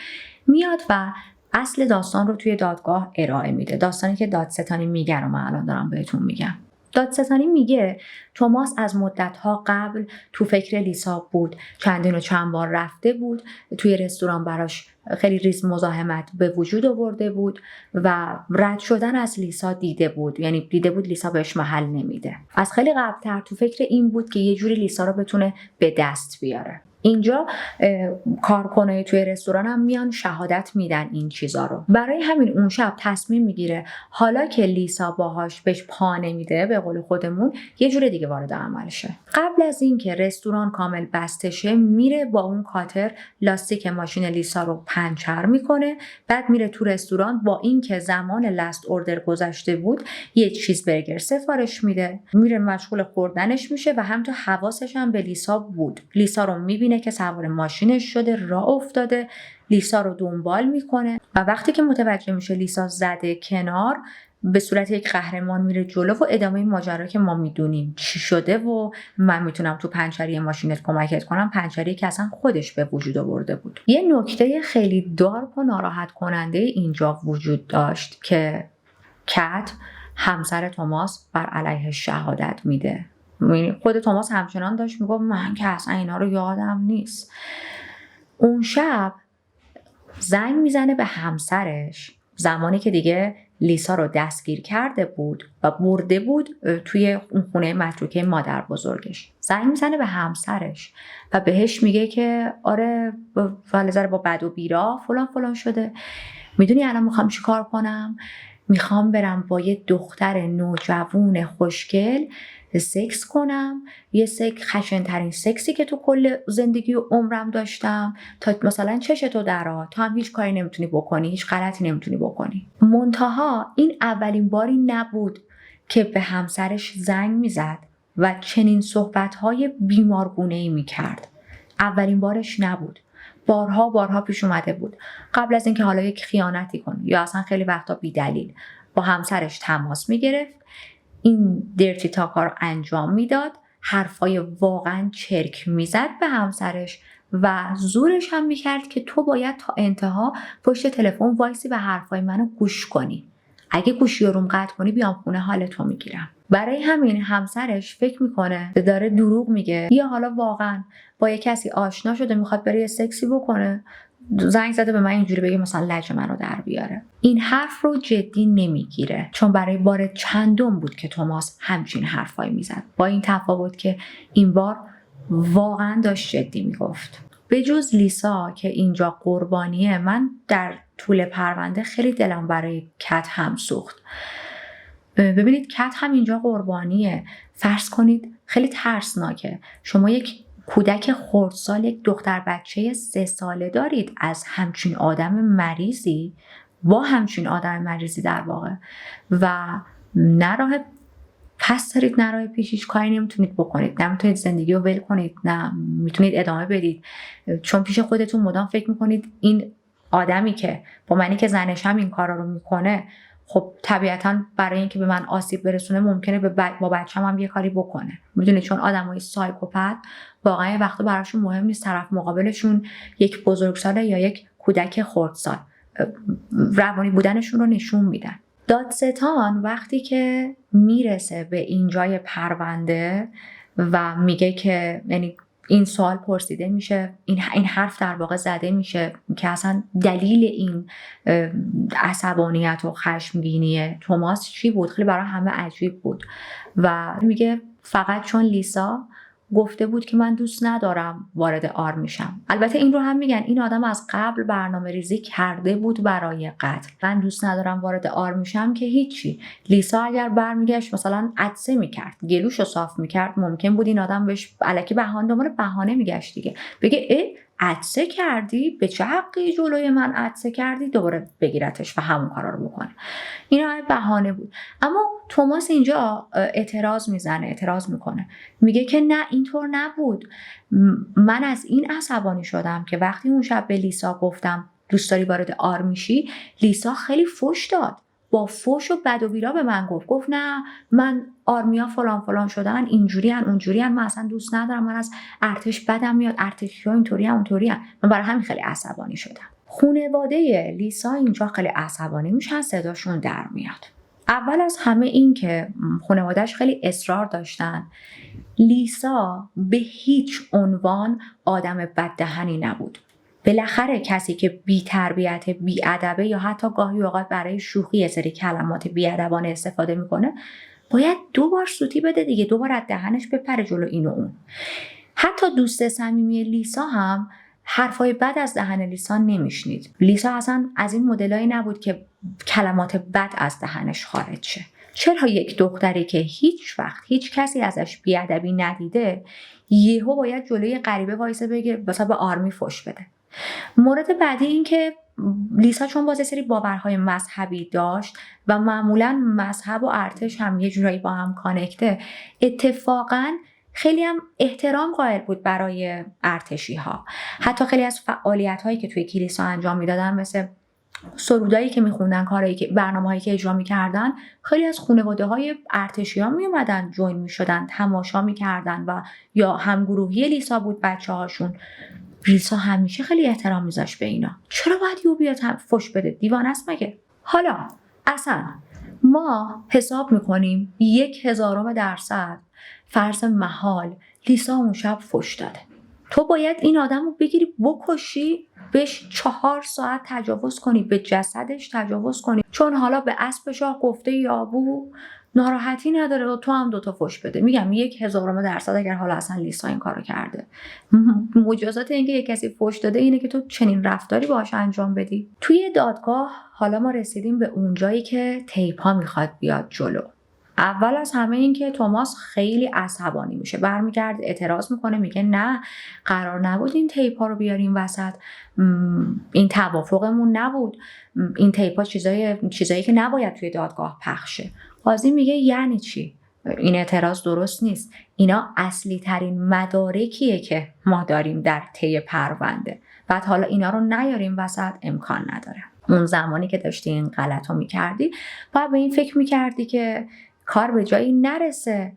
میاد و اصل داستان رو توی دادگاه ارائه میده. داستانی که دادستانی میگه رو من الان دارم بهتون میگم. دادستانی میگه توماس از مدت‌ها قبل تو فکر لیسا بود، چندین و چند بار رفته بود، توی رستوران براش خیلی ریز مزاحمت به وجود آورده بود و رد شدن از لیسا دیده بود، یعنی دیده بود لیسا بهش محل نمیده. از خیلی قبل‌تر تو فکر این بود که یه جوری لیسا رو بتونه به دست بیاره. اینجا کارکنای توی رستوران هم میان شهادت میدن این چیزا رو. برای همین اون شب تصمیم میگیره حالا که لیسا باهاش بهش پا نمیده، به قول خودمون، یه جور دیگه وارد عمل شه. قبل از اینکه رستوران کامل بسته شه، میره با اون کاتر لاستیک ماشین لیسا رو پنچر میکنه، بعد میره تو رستوران، با اینکه زمان لاست اوردر گذشته بود، یه چیز برگر سفارش میده، میره مشغول خوردنش میشه و همینطور حواسش هم به لیسا بود. لیسا رو میبینه که سوار ماشینش شده، راه افتاده، لیسا رو دنبال میکنه و وقتی که متوجه میشه لیسا زده کنار، به صورت یک قهرمان میره جلو و ادامه ماجرا که ما میدونیم چی شده و من میتونم تو پنچری ماشینت کمکت کنم، پنچری که اصلا خودش به وجود آورده بود. یه نکته خیلی دارک و ناراحت کننده اینجا وجود داشت که کت، همسر توماس، بر علیه شهادت میده. خود توماس همچنان داشت میگفت من که اصلا اینا رو یادم نیست. اون شب زنگ میزنه به همسرش زمانی که دیگه لیسا رو دستگیر کرده بود و برده بود توی اون خونه متروکه مادر بزرگش. زنگ میزنه به همسرش و بهش میگه که آره فلزر با بد و بیرا فلان فلان شده، میدونی الان میخوام چی کار کنم؟ میخوام برم با یه دختر نوجوان خوشگل سکس کنم، یه خشن‌ترین سکسی که تو کل زندگی و عمرم داشتم، تا مثلا چشتو درا، تو هم هیچ کاری نمیتونی بکنی، هیچ غلطی نمیتونی بکنی. منتها این اولین باری نبود که به همسرش زنگ میزد و چنین صحبت‌های بیمارگونه‌ای میکرد. اولین بارش نبود. بارها پیش اومده بود. قبل از اینکه حالا یک خیانتی کنه یا اصلا خیلی وقتا بی‌دلیل با همسرش تماس میگرفت، این درتی تاکا رو انجام میداد، حرفای واقعا چرک میزد به همسرش و زورش هم میکرد که تو باید تا انتها پشت تلفن وایسی و حرفای منو گوش کنی. اگه گوشی رو قطع کنی بیام خونه حالتو میگیرم. برای همین همسرش فکر میکنه داره دروغ میگه یا حالا واقعا با یه کسی آشنا شده میخواد بره یه سکسی بکنه، زنگ زده به من اینجوری بگه مثلا لج منو در بیاره. این حرف رو جدی نمیگیره، چون برای بار چندم بود که توماس همچین حرفایی میزد، با این تفاوت که این بار واقعا داشت جدی میگفت. به جز لیسا که اینجا قربانیه، من در طول پرونده خیلی دلم برای کت هم سوخت. ببینید کت هم اینجا قربانیه. فرض کنید خیلی ترسناکه، شما یک کودک خردسال، یک دختر بچه 3 ساله دارید از همچین آدم مریضی، با همچین آدم مریضی در واقع، و نه راه پس دارید نه راه پیش، هیچ کاری نمیتونید بکنید، نه میتونید زندگی رو ول کنید، نه میتونید ادامه بدید، چون پیش خودتون مدام فکر میکنید این آدمی که با منی که زنش هم این کارا رو میکنه، خب طبیعتاً برای اینکه به من آسیب برسونه ممکنه با بچه‌م هم یه کاری بکنه. میدونید چون آدمای سایکوپت واقعا وقتی براشون مهم نیست طرف مقابلشون یک بزرگسال یا یک کودک خردسال، روانی بودنشون رو نشون میدن. دادستان وقتی که میرسه به اینجای پرونده و میگه که یعنی این سوال پرسیده میشه، این حرف در واقع زده میشه که اصلا دلیل این عصبانیت و خشمگینی توماس چی بود، خیلی برای همه عجیب بود و میگه فقط چون لیسا گفته بود که من دوست ندارم وارد آر میشم. البته این رو هم میگن این آدم از قبل برنامه ریزی کرده بود برای قتل. من دوست ندارم وارد آر میشم که هیچی. لیسا اگر برمیگشت مثلا عطسه میکرد، گلوشو صاف میکرد، ممکن بود این آدم بهش الکی بهانه میگشت دیگه، بگه عطسه کردی؟ به چه حقی جلوی من عطسه کردی؟ دوباره بگیرتش و همون کارا رو بکنه. این همه بهانه بود. اما توماس اینجا اعتراض میکنه، میگه که نه اینطور نبود. من از این عصبانی شدم که وقتی اون شب به لیسا گفتم دوست داری وارد آر میشی، لیسا خیلی فحش داد، با فحش و بد و بیرا به من گفت نه من آرمیا فلان شدن، اینجوریان اونجوریان، من اصلا دوست ندارم، من از ارتش بدم میاد، ارتشی‌ها اینطوریان اونطوریان. من برای همین خیلی عصبانی شدم. خانواده لیسا اینجا خیلی عصبانی میشن، صداشون در میاد. اول از همه این که خانواده‌اش خیلی اصرار داشتن لیسا به هیچ عنوان آدم بددهنی نبود. بالاخره کسی که بی‌تربیت، بی‌ادبه یا حتی گاهی اوقات برای شوخی یه سری کلمات بی‌ادبانه استفاده میکنه، باید 2 بار سوتی بده دیگه، 2 بار از دهنش بپره جلو این و اون. حتی دوست صمیمی لیسا هم حرفای بد از دهن لیسا نمیشنید. لیسا اصلا از این مدلایی نبود که کلمات بد از دهنش خارج شه. چرا یک دختری که هیچ وقت هیچ کسی ازش بی‌ادبی ندیده یهو باید جلوی غریبه وایسه بگه مثلا به آرمی فحش بده؟ مورد بعدی این که لیسا چون باز سری باورهای مذهبی داشت و معمولاً مذهب و ارتش هم یه جورایی با هم کانکته، اتفاقاً خیلی هم احترام قائل بود برای ارتشی ها. حتی خیلی از فعالیت هایی که توی کلیسا انجام میدادن، مثل سرودایی که میخوندن، کارهایی که برنامه‌هایی که اجرا میکردن، خیلی از خانواده‌های ارتشی‌ها میومدن جوین میشدن، تماشا میکردن و یا همگروهی لیسا بود بچه‌هاشون. لیسا همیشه خیلی احترام میذاشت به اینا. چرا باید یو بیاد فحش بده؟ دیوانه است مگه؟ حالا اصلا ما حساب میکنیم 1000% فرض محال لیسا اون شب فحش داده. تو باید این آدم رو بگیری بکشی، بهش 4 ساعت تجاوز کنی، به جسدش تجاوز کنی، چون حالا به اسب شاه گفته یابو ناراحتی نداره و تو هم 2 تا فوش بده. میگم 1000% اگر حالا اصلا لیسا این کارو کرده. مجازات اینکه یک کسی فوش داده اینه که تو چنین رفتاری باهاش انجام بدی. توی دادگاه حالا ما رسیدیم به اونجایی که تیپا میخواد بیاد جلو. اول از همه این که توماس خیلی عصبانی میشه، برمیگرده اعتراض میکنه، میگه نه قرار نبود این تیپا رو بیاریم وسط، این توافقمون نبود، این تیپا چیزایی که نباید توی دادگاه پخشه. قاضی میگه یعنی چی؟ این اعتراض درست نیست، اینا اصلی ترین مدارکیه که ما داریم در طی پرونده، بعد حالا اینا رو نیاریم وسط امکان نداره. اون زمانی که داشتی این غلط رو میکردی باید به این فکر میکردی که کار به جایی نرسه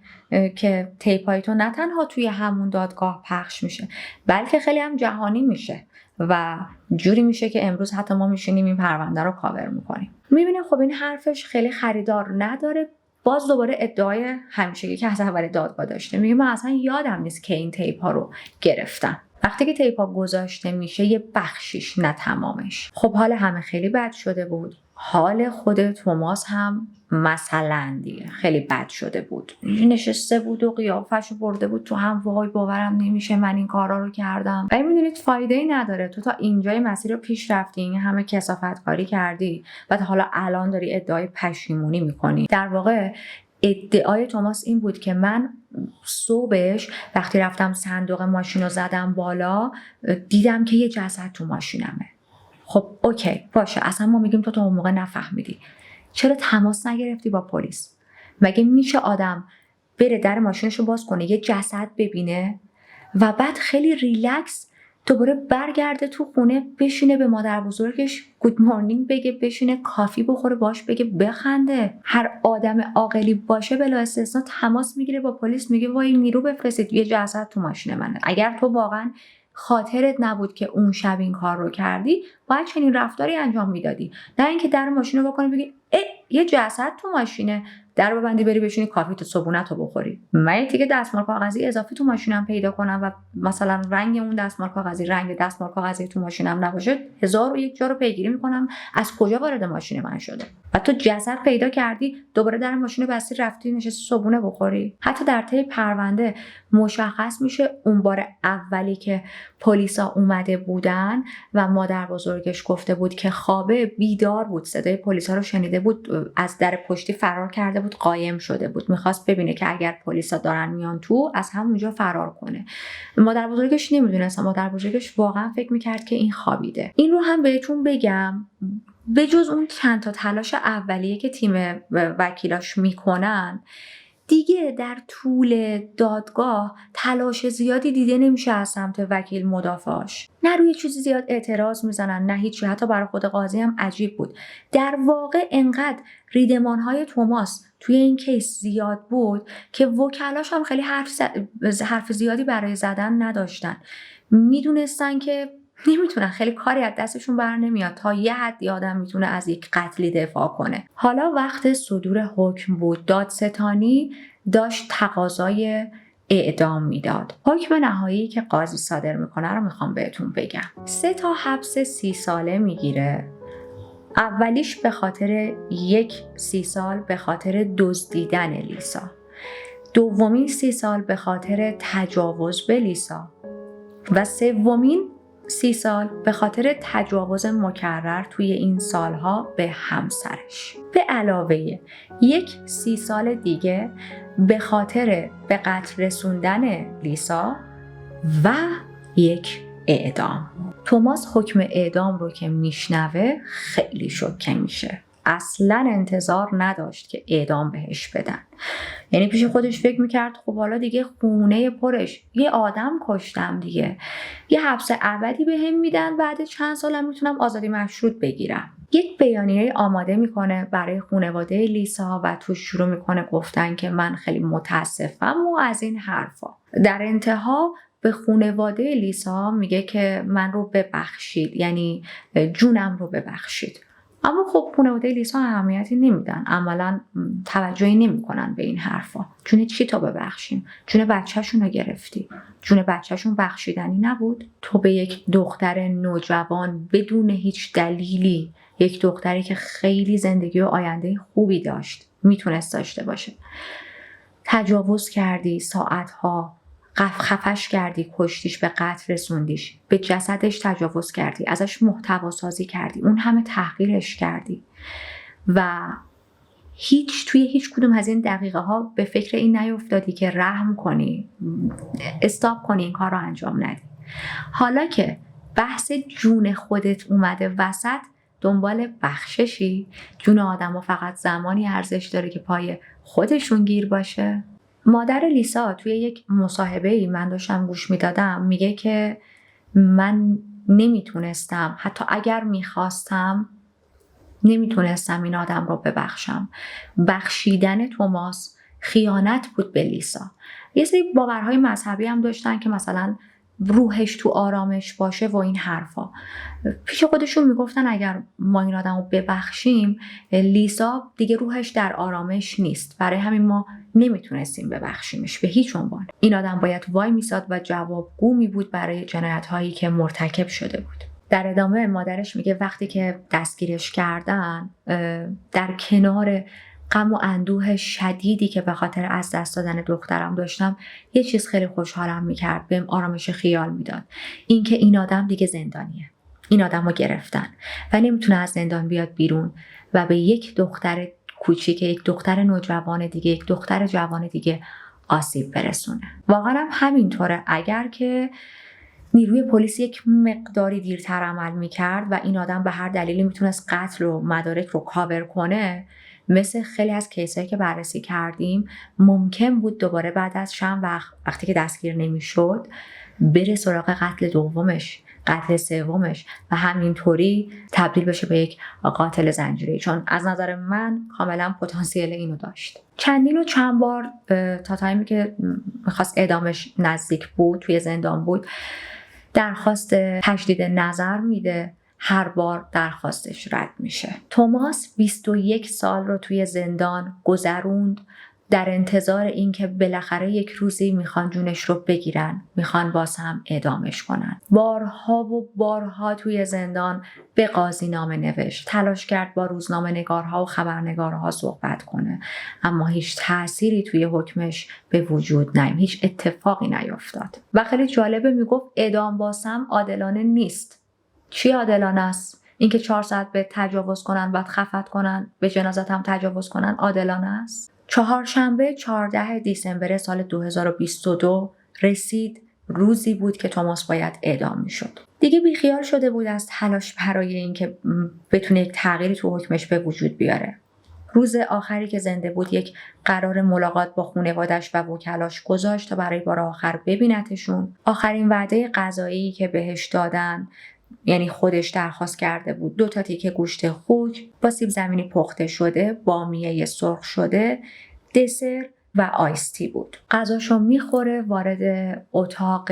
که تیپای تو نه تنها توی همون دادگاه پخش میشه بلکه خیلی هم جهانی میشه و جوری میشه که امروز حتی ما میشینیم این پرونده رو کاور میکنیم. میبینیم خب این حرفش خیلی خریدار نداره. باز دوباره ادعای همیشگی که از اول دادگاه داشته، میگه من اصلا یادم نیست که این تیپا رو گرفتم. وقتی که تیپا گذاشته میشه یه بخشیش نه تمامش. خب حال همه خیلی بد شده بود، حال خود توماس هم مثلا دیگه خیلی بد شده بود. نشسته بود و قیافش رو برده بود تو هم، وای باورم نمیشه من این کارا رو کردم. ولی میدونید فایده ای نداره، تو تا اینجای مسیر رو پیش رفتی، این همه کثافت کاری کردی، بعد حالا الان داری ادعای پشیمونی میکنی. در واقع ادعای توماس این بود که من صبحش وقتی رفتم صندوق ماشین رو زدم بالا دیدم که یه جسد تو ماشینمه. خب اوکی باشه، اصلا ما میگیم تو اون موقع نفهمیدی، چرا تماس نگرفتی با پلیس؟ مگه میشه آدم بره در ماشینش رو باز کنه یه جسد ببینه و بعد خیلی ریلکس دوباره برگرده تو خونه بشینه به مادر بزرگش گود مورنینگ بگه، بشینه کافی بخوره باش بگه، بخنده؟ هر آدم عاقلی باشه بلا استثنا تماس میگیره با پلیس، میگه وای نیرو بفرستید یه جسد تو ماشین منه. اگر تو واقعا خاطرت نبود که اون شب این کار رو کردی باید چنین رفتاری انجام میدادی، نه اینکه در ماشین رو بکنی بگی یه جسد تو ماشینه، در رو ببندی بری بشینی کافی تو صبحونت رو بخوری. من یه تیکه دستمال کاغذی اضافی تو ماشینم پیدا کنم و مثلا رنگ اون دستمال کاغذی رنگ دستمال کاغذی تو ماشینم نباشه 1001 جا رو پیگیری میکنم از کجا وارد ماشین من شده. و تو جسد پیدا کردی دوباره در ماشین بستی رفتی نشستی صبحونه بخوری. حتی در طی پرونده مشخص میشه اون بار اولی که پلیسا اومده بودن و مادر بزرگش گفته بود که خوابه، بیدار بود، صدای پلیسا رو شنیده بود، از در پشتی فرار کرده بود، قایم شده بود، میخواست ببینه که اگر پلیسا دارن میان تو از همونجا فرار کنه. مادر بزرگش نمیدونست، مادر بزرگش واقعا فکر میکرد که این خوابیده. این رو هم بهتون بگم، به جز اون چند تا تلاش اولیه که تیم وکیلاش میکنن دیگه در طول دادگاه تلاش زیادی دیده نمیشه از سمت وکیل مدافعاش. نه روی چیزی زیاد اعتراض میزنن نه هیچی. حتی برای خود قاضی هم عجیب بود. در واقع انقدر ریدمانهای توماس توی این کیس زیاد بود که وکلاش هم خیلی حرف زیادی برای زدن نداشتن. میدونستن که نمیتونن، خیلی کاری از دستشون بر نمیاد، تا یه حدی آدم میتونه از یک قتلی دفاع کنه. حالا وقت صدور حکم بود. دادستانی داشت تقاضای اعدام میداد. حکم نهایی که قاضی صادر میکنه رو میخوام بهتون بگم. 3 تا حبس 30 ساله میگیره. اولیش به خاطر 30 سال به خاطر دزدیدن لیسا. دومین 30 سال به خاطر تجاوز به لیسا و سومین 30 سال به خاطر تجاوز مکرر توی این سالها به همسرش. به علاوه 30 سال دیگه به خاطر به قتل رسوندن لیسا و 1 اعدام. توماس حکم اعدام رو که میشنوه خیلی شوکه میشه. اصلا انتظار نداشت که اعدام بهش بدن. یعنی پیش خودش فکر میکرد خب حالا دیگه خونه پرش، یه آدم کشتم دیگه، یه حبس ابدی بهم میدن، بعد چند سالم میتونم آزادی مشروط بگیرم. یک بیانیه آماده میکنه برای خانواده لیسا و توش شروع میکنه گفتن که من خیلی متاسفم و از این حرفا. در انتها به خانواده لیسا میگه که من رو ببخشید، یعنی جونم رو ببخشید. اما خب خانواده لیسا اهمیتی نمیدن، عملا توجهی نمیکنن به این حرفا. جون چی تا ببخشیم؟ جون بچه‌شون رو گرفتی. جون بچه‌شون بخشیدنی نبود؟ تو به یک دختر نوجوان بدون هیچ دلیلی یک دختری که خیلی زندگی و آینده خوبی داشت، میتونست داشته باشه. تجاوز کردی، ساعتها خفش کردی، کشتیش، به قتل رسوندیش، به جسدش تجاوز کردی، ازش محتوا سازی کردی، اون همه تحقیرش کردی و توی هیچ کدوم از این دقیقه ها به فکر این نیفتادی که رحم کنی، استاپ کنی، این کار رو انجام ندی. حالا که بحث جون خودت اومده وسط، دنبال بخششی؟ جون آدم فقط زمانی ارزش داره که پای خودشون گیر باشه؟ مادر لیسا توی یک مصاحبه‌ای من داشتم گوش میدادم میگه که من نمیتونستم، حتی اگر میخواستم نمیتونستم این آدم رو ببخشم. بخشیدن توماس خیانت بود به لیسا. یه سری باورهای مذهبی هم داشتن که مثلا روحش تو آرامش باشه و این حرفا. پیش خودشون میگفتن اگر ما این آدم رو ببخشیم، لیسا دیگه روحش در آرامش نیست، برای همین ما نمیتونستیم ببخشیمش به هیچ عنوان. این آدم باید وای میساد و جوابگو می بود برای جنایت هایی که مرتکب شده بود. در ادامه مادرش میگه وقتی که دستگیرش کردن، در کنار غم و اندوه شدیدی که به خاطر از دست دادن دخترم داشتم، یه چیز خیلی خوشحالم میکرد، بهم آرامش خیال میداد، اینکه این آدم دیگه زندانیه، این آدم رو گرفتن و نمیتونه از زندان بیاد بیرون و به یک دختر کوچیک، یک دختر نوجوان دیگه، یک دختر جوان دیگه آسیب برسونه. واقعا همینطوره. اگر که نیروی پلیس یک مقداری دیرتر عمل میکرد و این آدم به هر دلیلی میتونست قتل و مدارک رو کاور کنه، مثل خیلی از کیسایی که بررسی کردیم، ممکن بود دوباره بعد از چند وقتی که دستگیر نمیشد بره سراغ قتل دومش، قتل سومش و همینطوری تبدیل بشه به یک قاتل زنجیره‌ای، چون از نظر من کاملا پتانسیل اینو داشت. چند بار تا تایمی که میخواست اعدامش نزدیک بود، توی زندان بود، درخواست تجدید نظر میده، هر بار درخواستش رد میشه. توماس 21 سال رو توی زندان گذروند در انتظار اینکه بالاخره یک روزی میخوان جونش رو بگیرن، میخوان باز هم اعدامش کنن. بارها و بارها توی زندان به قاضی نامه نوشت، تلاش کرد با روزنامه‌نگارها و خبرنگارها صحبت کنه، اما هیچ تأثیری توی حکمش به وجود نیامد، هیچ اتفاقی نیفتاد. و خیلی جالبه، میگفت اعدام بازم عادلانه نیست. چی عادلانه است؟ اینکه 4 ساعت به تجاوز کنن، بعد خفت کنن، به جنازت هم تجاوز کنن عادلانه است؟ چهارشنبه 14 دیسمبر سال 2022 رسید، روزی بود که توماس باید اعدام میشد. دیگه بیخیال شده بود از تلاش برای اینکه بتونه یک تغییری تو حکمش به وجود بیاره. روز آخری که زنده بود یک قرار ملاقات با خانواده‌اش و وکلاش گذاشت تا برای بار آخر ببینتشون. آخرین وعده غذایی که بهش دادن، یعنی خودش درخواست کرده بود 2 تیکه گوشت خوک با سیب زمینی پخته شده، بامیه سرخ شده، دسر و آیستی بود. غذاشو میخوره، وارد اتاق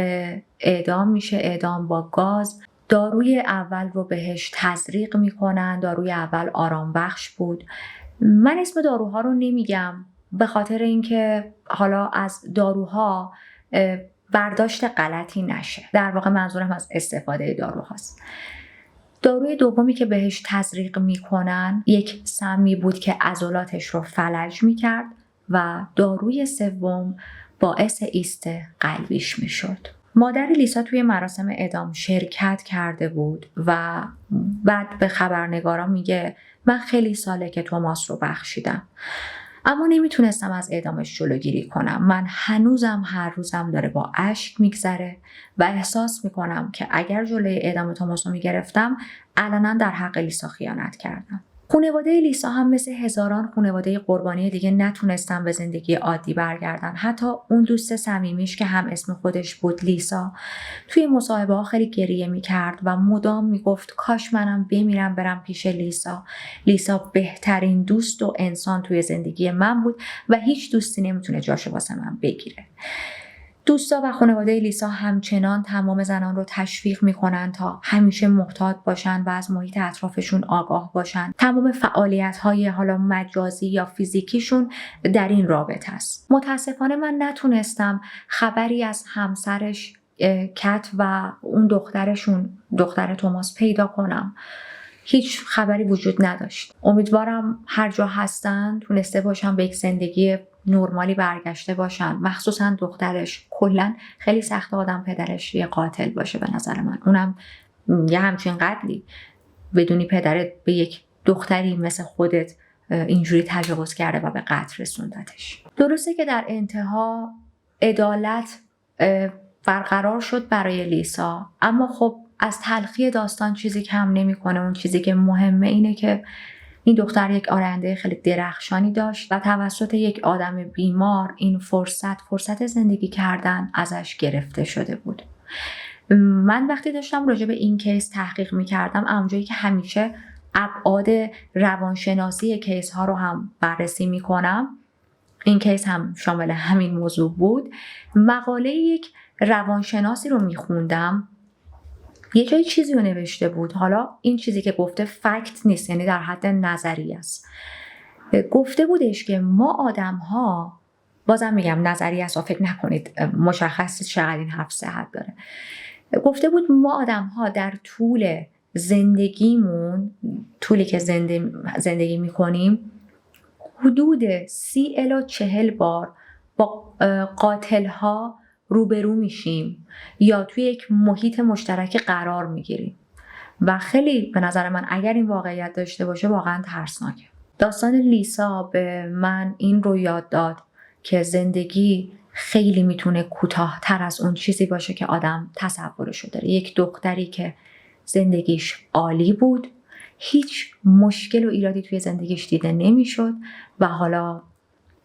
اعدام میشه، اعدام با گاز. داروی اول رو بهش تزریق میکنن. داروی اول آرام بخش بود. من اسم داروها رو نمیگم به خاطر اینکه حالا از داروها برداشت غلطی نشه. در واقع منظورم از استفاده داروهاست. داروی دومی که بهش تزریق میکنن یک سمی بود که عضلاتش رو فلج میکرد و داروی سوم باعث ایست قلبیش میشد. مادر لیسا توی مراسم اعدام شرکت کرده بود و بعد به خبرنگارا میگه من خیلی ساله که توماس رو بخشیدم، اما نمیتونستم از اعدامش جلوگیری کنم. من هنوزم هر روزم داره با اشک میگذره و احساس میکنم که اگر جلوی اعدام توماس رو میگرفتم علنا در حق لیسا خیانت کردم. خانواده لیسا هم مثل هزاران خانواده قربانی دیگه نتونستن به زندگی عادی برگردن. حتی اون دوست صمیمیش که هم اسم خودش بود لیسا، توی مصاحبه ها خیلی گریه میکرد و مدام میگفت کاش منم بمیرم برم پیش لیسا. لیسا بهترین دوست و انسان توی زندگی من بود و هیچ دوستی نمیتونه جاشو واسه من بگیره. دوستا و خانواده لیسا همچنان تمام زنان رو تشویق میکنن تا همیشه محتاط باشن و از محیط اطرافشون آگاه باشن. تمام فعالیت‌های حالا مجازی یا فیزیکیشون در این رابطه است. متاسفانه من نتونستم خبری از همسرش کت و اون دختر توماس پیدا کنم. هیچ خبری وجود نداشت. امیدوارم هر جا هستن تونسته باشن به یک زندگی نرمالی برگشته باشن، مخصوصا دخترش. کلا خیلی سخت آدم پدرش یه قاتل باشه به نظر من، اونم یه همچین قتلی بدونی پدرت به یک دختری مثل خودت اینجوری تجاوز کرده و به قتل رسوندتش. درسته که در انتها عدالت برقرار شد برای لیسا، اما خب از تلخی داستان چیزی کم نمیکنه. اون چیزی که مهمه اینه که این دختر یک آینده خیلی درخشانی داشت و توسط یک آدم بیمار این فرصت زندگی کردن ازش گرفته شده بود. من وقتی داشتم راجع به این کیس تحقیق میکردم، اونجایی که همیشه ابعاد روانشناسی کیس ها رو هم بررسی میکنم، این کیس هم شامل همین موضوع بود. مقاله یک روانشناسی رو میخوندم، یه جای چیزی رو نوشته بود، حالا این چیزی که گفته فکت نیست، یعنی در حد نظری است. گفته بودش که ما آدم ها، بازم میگم نظری است، فکر نکنید مشخص چقدر این حرف صحت داره. گفته بود ما آدم ها در طول زندگیمون، طولی که زندگی میکنیم، حدود 30 الی 40 بار با قاتل ها روبرو میشیم یا توی یک محیط مشترک قرار میگیریم و خیلی به نظر من اگر این واقعیت داشته باشه واقعا ترسناکه. داستان لیسا به من این رو یاد داد که زندگی خیلی میتونه کوتاه‌تر از اون چیزی باشه که آدم تصورشو داره. یک دختری که زندگیش عالی بود، هیچ مشکل و ایرادی توی زندگیش دیده نمیشد و حالا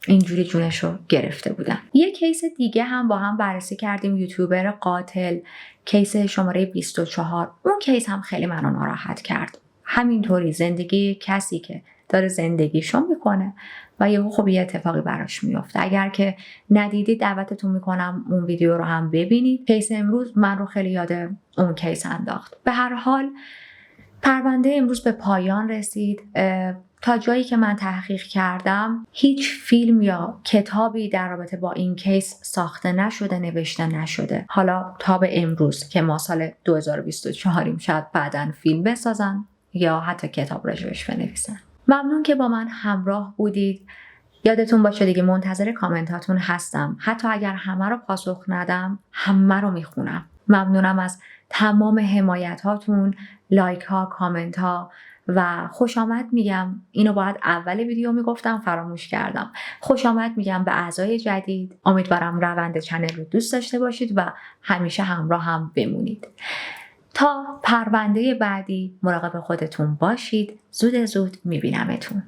اینجوری جونشو گرفته بودن. یک کیس دیگه هم با هم بررسی کردیم، یوتیوبر قاتل، کیس شماره 24. اون کیس هم خیلی منو ناراحت کرد. همینطوری زندگی کسی که داره زندگیشو میکنه و یهو خب یه اتفاقی براش میفته. اگر که ندیدید دعوتتون میکنم اون ویدیو رو هم ببینید. کیس امروز من رو خیلی یاد اون کیس انداخت. به هر حال پرونده امروز به پایان رسید. تا جایی که من تحقیق کردم هیچ فیلم یا کتابی در رابطه با این کیس ساخته نشده، نوشته نشده. حالا تا به امروز که ما سال 2024 شاید بعداً فیلم بسازن یا حتی کتاب راجبش بنویسن. ممنون که با من همراه بودید. یادتون باشه دیگه منتظر کامنتاتون هستم. حتی اگر همه رو پاسخ ندم، همه رو میخونم. ممنونم از تمام حمایت هاتون، لایک ها، کامنت ها و خوش آمد میگم. اینو باید اول ویدیو میگفتم، فراموش کردم. خوش آمد میگم به اعضای جدید. امیدوارم روند چنل رو دوست داشته باشید و همیشه همراه هم بمونید. تا پرونده بعدی مراقب خودتون باشید. زود میبینمتون.